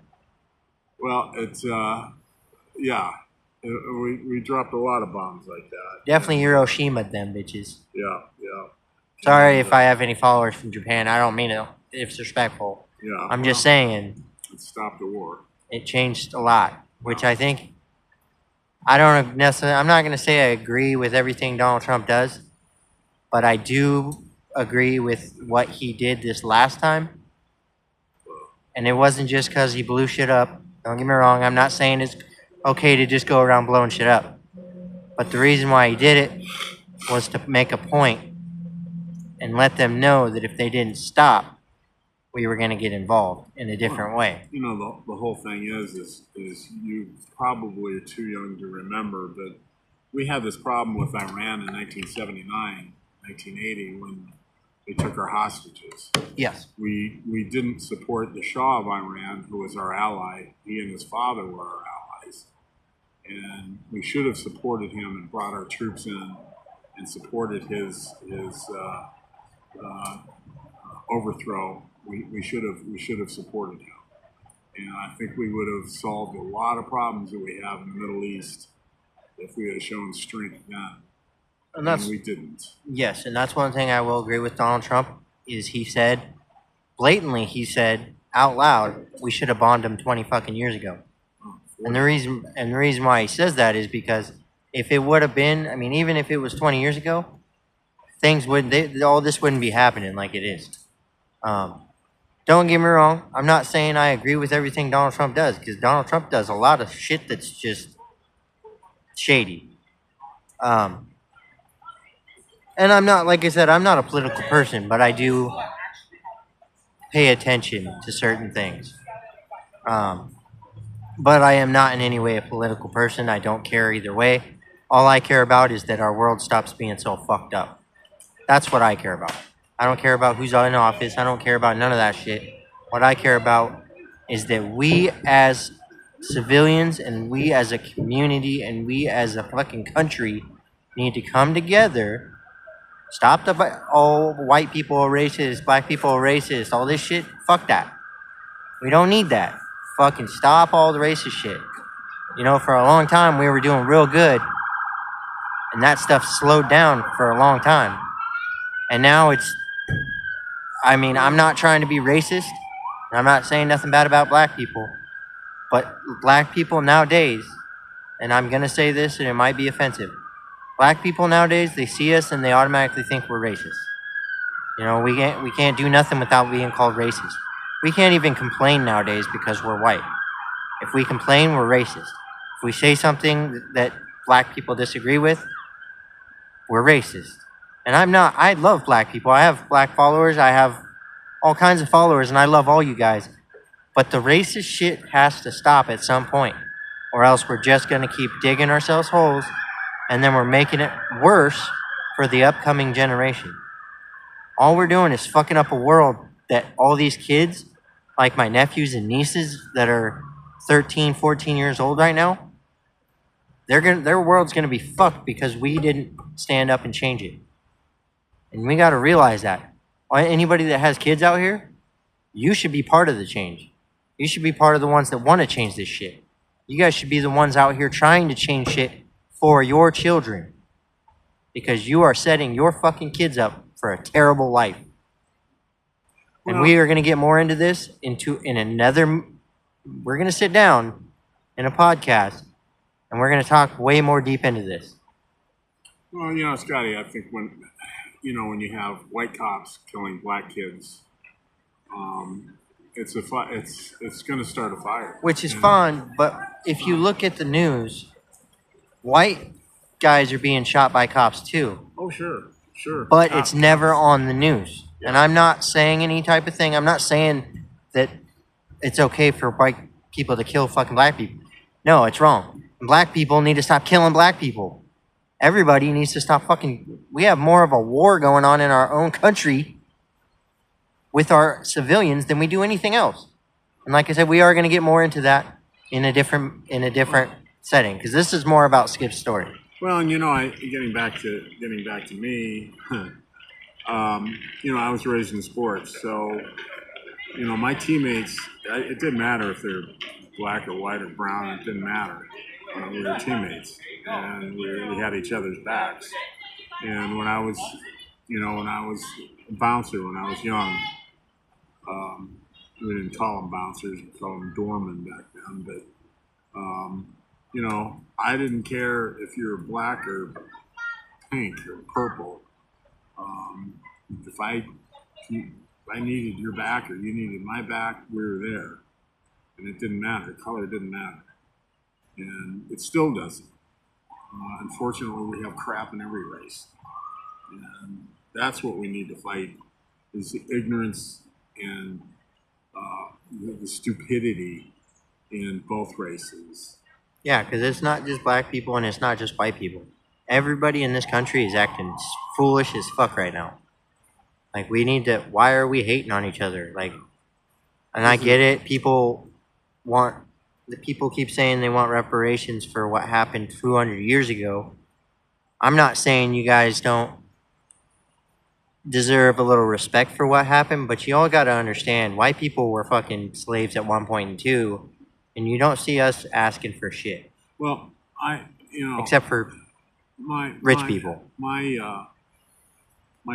Well, it's yeah. We dropped a lot of bombs like that. definitely Hiroshima, them bitches. Yeah, yeah. Sorry if I have any followers from Japan. I don't mean it. It's disrespectful. Yeah. I'm just saying It stopped the war. it changed a lot, which I think I don't necessarily. I'm not going to say I agree with everything Donald Trump does, but I do agree with what he did this last time. And it wasn't just because he blew shit up. Don't get me wrong. I'm not saying it's okay to just go around blowing shit up. But the reason why he did it was to make a point and let them know that if they didn't stop, we were going to get involved in a different way. The whole thing is you probably are too young to remember, but we had this problem with Iran in 1979, 1980, when they took our hostages. Yes. We didn't support the Shah of Iran, who was our ally. He and his father were our allies. And we should have supported him and brought our troops in and supported his overthrow. We should have supported him. And I think we would have solved a lot of problems that we have in the Middle East if we had shown strength then. And we didn't. Yes, and that's one thing I will agree with Donald Trump is he said, blatantly he said out loud, we should have bombed him 20 fucking years ago. And the reason why he says that is because if it would have been, I mean, even if it was 20 years ago, all this wouldn't be happening like it is. Don't get me wrong. I'm not saying I agree with everything Donald Trump does, because Donald Trump does a lot of shit that's just shady. And I'm not, like I said, I'm not a political person, but I do pay attention to certain things. But I am not in any way a political person. I don't care either way. All I care about is that our world stops being so fucked up. That's what I care about. I don't care about who's in office. I don't care about none of that shit. What I care about is that we as civilians and we as a community and we as a fucking country need to come together. Stop all white people are racist, black people are racist, all this shit. Fuck that. We don't need that. Fucking stop all the racist shit. You know, for a long time we were doing real good. And that stuff slowed down for a long time. And now I mean, I'm not trying to be racist. I'm not saying nothing bad about black people. But black people nowadays, and I'm going to say this and it might be offensive. Black people nowadays, they see us and they automatically think we're racist. You know, we can't do nothing without being called racist. We can't even complain nowadays because we're white. If we complain, we're racist. If we say something that black people disagree with, we're racist. And I love black people. I have black followers. I have all kinds of followers, and I love all you guys. But the racist shit has to stop at some point, or else we're just going to keep digging ourselves holes, and then we're making it worse for the upcoming generation. All we're doing is fucking up a world that all these kids, like my nephews and nieces that are 13, 14 years old right now, their world's going to be fucked because we didn't stand up and change it. And we got to realize that. Anybody that has kids out here, you should be part of the change. You should be part of the ones that want to change this shit. You guys should be the ones out here trying to change shit for your children. Because you are setting your fucking kids up for a terrible life. And we are going to get more into this we're going to sit down in a podcast and we're going to talk way more deep into this. Well, you know, Scotty, I think when you have white cops killing black kids, it's going to start a fire. Which is fine, but if you look at the news, white guys are being shot by cops too. Oh, sure. But it's never on the news. Yeah. And I'm not saying any type of thing. I'm not saying that it's okay for white people to kill fucking black people. No, it's wrong. Black people need to stop killing black people. Everybody needs to stop fucking... We have more of a war going on in our own country with our civilians than we do anything else. And like I said, we are going to get more into that in a different setting, because this is more about Skip's story. Well, and getting back to me, I was raised in sports, so my teammates. It didn't matter if they're black or white or brown. It didn't matter. We were teammates, and we had each other's backs. And when I was a bouncer, when I was young, we didn't call them bouncers, we called them doormen back then. But I didn't care if you were black or pink or purple. If I needed your back or you needed my back, we were there, and it didn't matter. Color didn't matter. And it still doesn't. Unfortunately, we have crap in every race. And that's what we need to fight, is the ignorance and the stupidity in both races. Yeah, because it's not just black people and it's not just white people. Everybody in this country is acting foolish as fuck right now. Like, we need to. Why are we hating on each other? Like, and I get it. The people keep saying they want reparations for what happened 200 years ago. I'm not saying you guys don't deserve a little respect for what happened, but you all got to understand white people were fucking slaves at one point and two, and you don't see us asking for shit Well, except for my rich my, people. My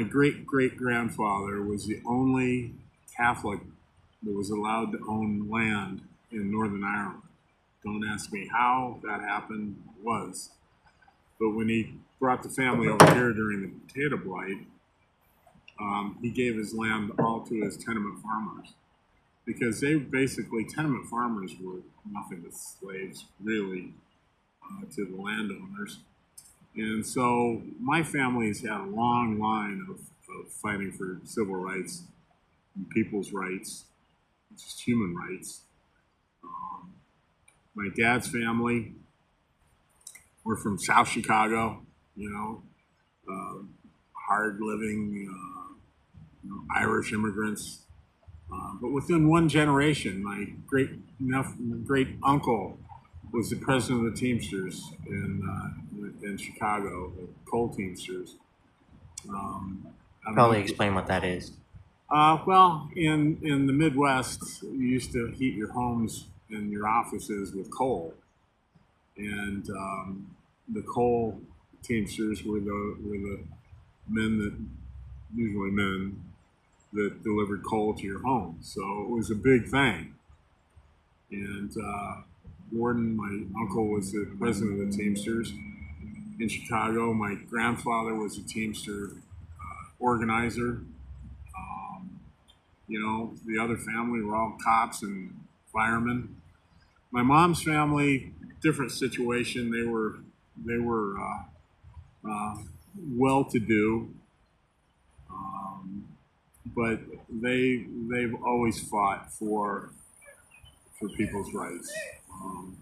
great great grandfather was the only Catholic that was allowed to own land in Northern Ireland. Don't ask me how that happened. Was, but when he brought the family over here during the potato blight, he gave his land all to his tenement farmers because they basically tenement farmers were nothing but slaves, really, to the landowners. And so my family has had a long line of fighting for civil rights and people's rights, just human rights. My dad's family were from South Chicago, hard living, Irish immigrants. But within one generation, my great uncle was the president of the Teamsters in Chicago, the coal Teamsters. I don't Probably know. explain what that is. Well, in the Midwest, you used to heat your homes and your offices with coal, and the coal Teamsters were the men that usually men that delivered coal to your home. So it was a big thing. And Gordon, my uncle, was the president of the Teamsters in Chicago. My grandfather was a Teamster organizer. The other family were all cops and firemen. My mom's family, different situation. They were well-to-do, but they've always fought for people's rights. In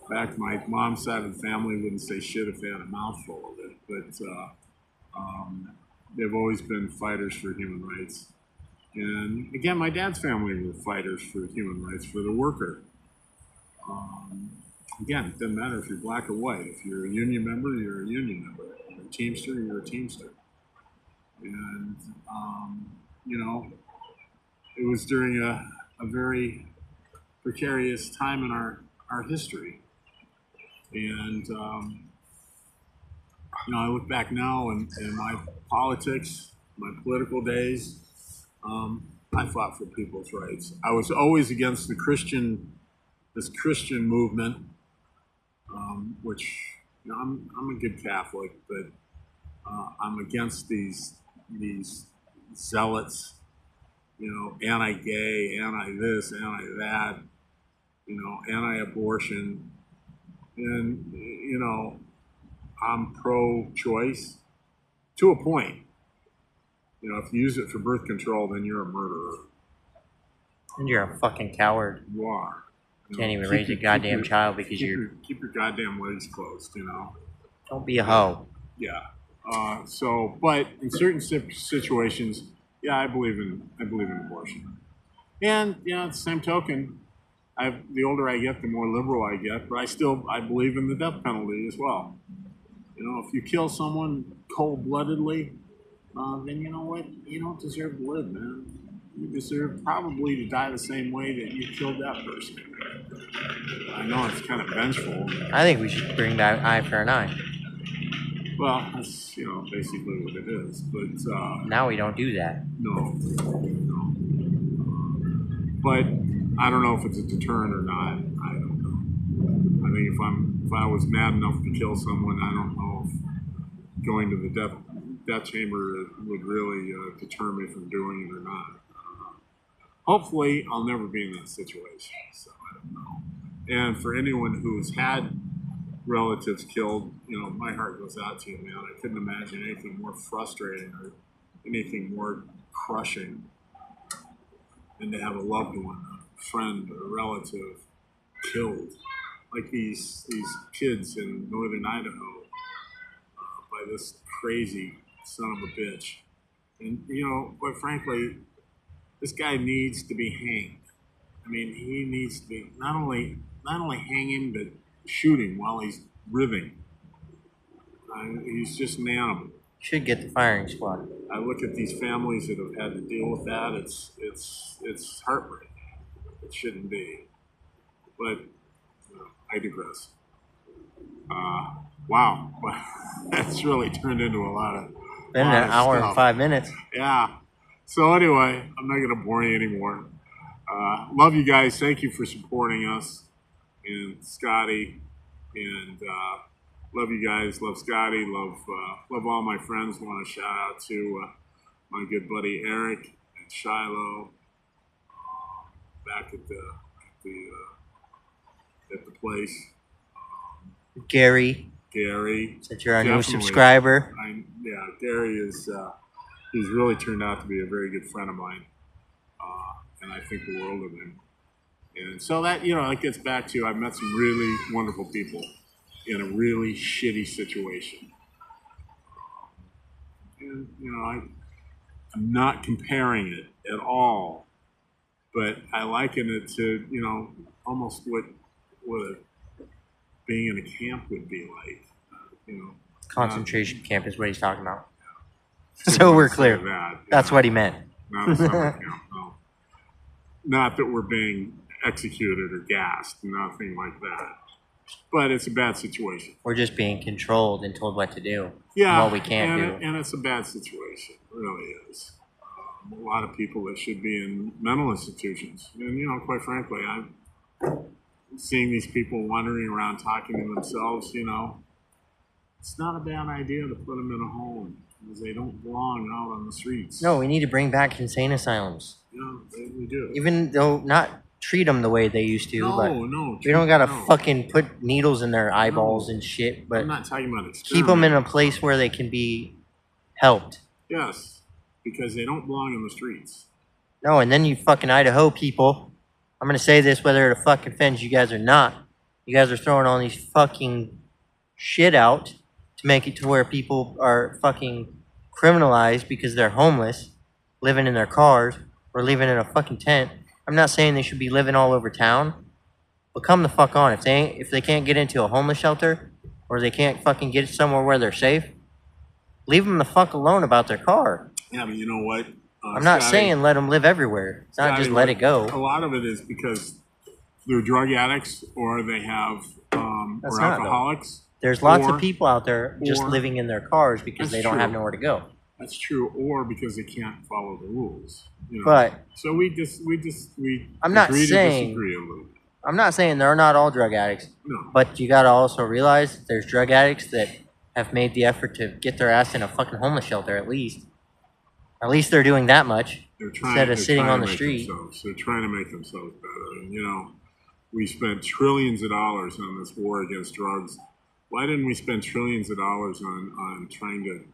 fact, my mom's side of the family wouldn't say shit if they had a mouthful of it, but they've always been fighters for human rights. And again, my dad's family were fighters for human rights for the worker. Again, it doesn't matter if you're black or white. If you're a union member, you're a union member. If you're a Teamster, you're a Teamster. And, it was during a very precarious time in our history. And, I look back now in my politics, my political days, I fought for people's rights. I was always against this Christian movement, which I'm a good Catholic, but I'm against these zealots, anti-gay, anti-this, anti-that, anti-abortion, and I'm pro-choice to a point. If you use it for birth control, then you're a murderer. And you're a fucking coward. You are. Can't even raise a goddamn child because keep your goddamn legs closed. Don't be a hoe. Yeah. But in certain situations, yeah, I believe in abortion. And at the same token, the older I get, the more liberal I get. But I believe in the death penalty as well. If you kill someone cold-bloodedly, then you know what? You don't deserve to live, man. You deserve probably to die the same way that you killed that person. I know it's kind of vengeful. I think we should bring back eye for an eye. Well, that's basically what it is. But Now we don't do that. no. But I don't know if it's a deterrent or not. I don't know. I think if I was mad enough to kill someone, I don't know if going to the death chamber would really deter me from doing it or not. Hopefully, I'll never be in that situation. So I don't know. And for anyone who's had relatives killed, my heart goes out to you, man. I couldn't imagine anything more frustrating or anything more crushing than to have a loved one, a friend, or a relative killed, like these kids in northern Idaho by this crazy son of a bitch. And quite frankly, this guy needs to be hanged. I mean, he needs to be not only hang him, but shoot him while he's writhing. He's just an animal. Should get the firing squad. I look at these families that have had to deal with that. It's heartbreaking. It shouldn't be, but I digress. Wow, that's really turned into a lot of Been lot an of hour and stuff. 5 minutes. Yeah. So anyway, I'm not going to bore you anymore. Love you guys. Thank you for supporting us, and Scotty, and love you guys. Love Scotty. Love all my friends. Want to shout out to my good buddy Eric and Shiloh back at the place. Gary, Gary. since you're our new Definitely. subscriber. Yeah, Gary is he's really turned out to be a very good friend of mine, and I think the world of him. And so that that gets back to I've met some really wonderful people in a really shitty situation, and I'm not comparing it at all, but I liken it to almost what being in a camp would be like. Concentration camp is what he's talking about. So we're clear. That's what he meant. Not a summer camp, no. Not that we're being executed or gassed, nothing like that. But it's a bad situation. We're just being controlled and told what to do. Yeah, And what we can't do. And it's a bad situation. It really is. A lot of people that should be in mental institutions. And, quite frankly, I'm seeing these people wandering around talking to themselves, it's not a bad idea to put them in a home because they don't belong out on the streets. No, we need to bring back insane asylums. We do. Even though not treat them the way they used to, but No. we don't gotta no. fucking put needles in their eyeballs and shit, but I'm not talking about keep them in a experiment. place where they can be helped. Yes, because they don't belong in the streets. No, and then you fucking Idaho people, I'm gonna say this whether it fucking offends you guys or not. You guys are throwing all these fucking shit out to make it to where people are fucking criminalized because they're homeless, living in their cars, or living in a fucking tent. I'm not saying they should be living all over town, but come the fuck on. If they can't get into a homeless shelter, or they can't fucking get somewhere where they're safe, leave them the fuck alone about their car. Yeah, but you know what? I'm not Scotty, saying let them live everywhere. It's not Scotty, just let it go. A lot of it is because they're drug addicts or they have That's or not, though. alcoholics. There's lots or- of people out there just or- living in their cars because That's they don't have true. nowhere to go. That's true, or because they can't follow the rules. But so we I'm not agree saying- to disagree a little bit. I'm not saying they're not all drug addicts, No, but you gotta also realize that there's drug addicts that have made the effort to get their ass in a fucking homeless shelter at least. At least they're doing that much they're trying instead of they're sitting trying on to the make street. They're trying to make themselves better, and we spent trillions of dollars on this war against drugs. Why didn't we spend trillions of dollars on trying to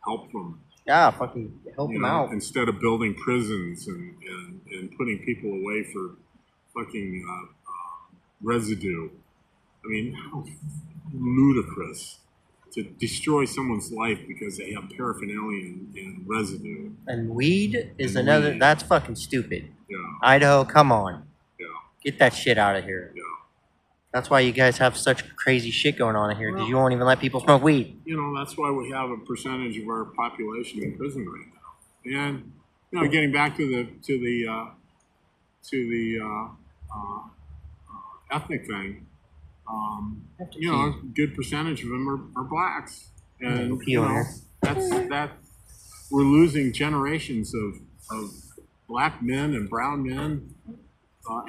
help them? Yeah, fucking help them out. Instead of building prisons and putting people away for fucking residue. I mean, how ludicrous to destroy someone's life because they have paraphernalia and residue. And weed is And another. weed. That's fucking stupid. Yeah, Idaho, come on, yeah, get that shit out of here. yeah. That's why you guys have such crazy shit going on in here because Well- you won't even let people smoke weed. That's why we have a percentage of our population in prison right now. And getting back to the ethnic thing, a good percentage of them are blacks, and that we're losing generations of black men and brown men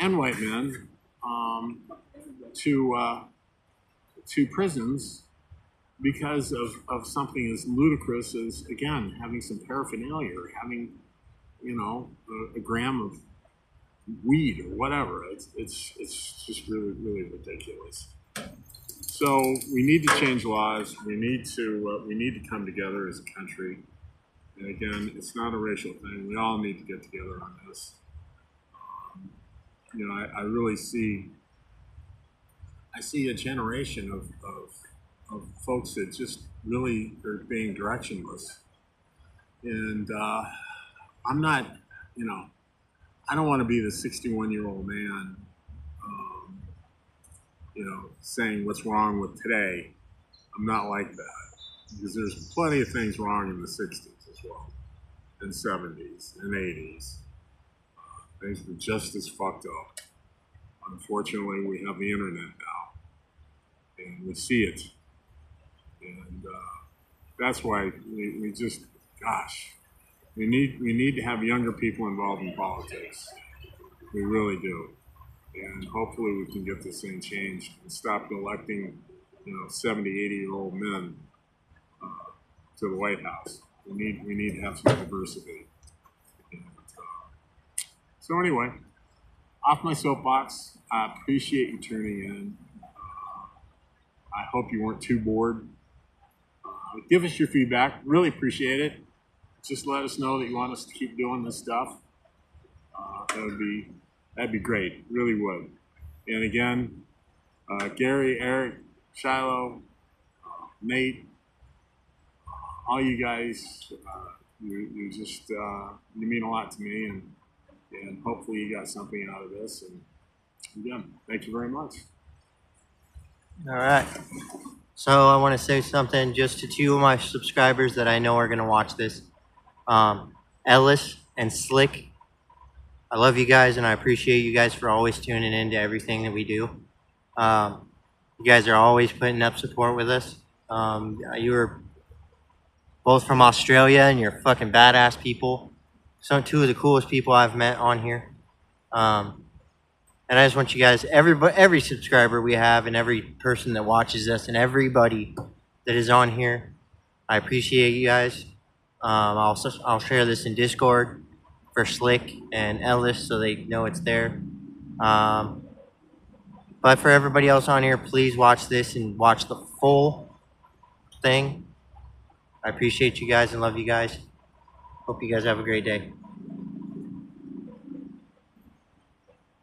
and white men to prisons because of something as ludicrous as, again, having some paraphernalia or having a gram of weed or whatever. It's just really, really ridiculous. So we need to change laws. We need to come together as a country. And again, it's not a racial thing. We all need to get together on this. I really see a generation of folks that just really are being directionless. And I'm not, you know, I don't want to be the 61-year-old man, you know, saying what's wrong with today. I'm not like that because there's plenty of things wrong in the 60s as well, and 70s and 80s. Things were just as fucked up. Unfortunately, we have the internet now, and we see it. And that's why we just, gosh, we need to have younger people involved in politics. We really do. And hopefully we can get this thing changed and stop electing, you know, 70, 80-year-old men to the White House. We need to have some diversity. And, so anyway, off my soapbox. I appreciate you tuning in. I hope you weren't too bored. Give us your feedback. Really appreciate it. Just let us know that you want us to keep doing this stuff. That'd be great. Really would. And again, Gary, Eric, Shiloh, Nate, all you guys, you just you mean a lot to me, and hopefully you got something out of this. And again, thank you very much. All right. So I want to say something just to two of my subscribers that I know are going to watch this. Ellis and Slick. I love you guys, and I appreciate you guys for always tuning in to everything that we do. You guys are always putting up support with us. You were both from Australia, and you're fucking badass people. Two of the coolest people I've met on here. And I just want you guys, every subscriber we have, and every person that watches us, and everybody that is on here, I appreciate you guys. I'll share this in Discord for Slick and Ellis so they know it's there. But for everybody else on here, please watch this and watch the full thing. I appreciate you guys and love you guys. Hope you guys have a great day.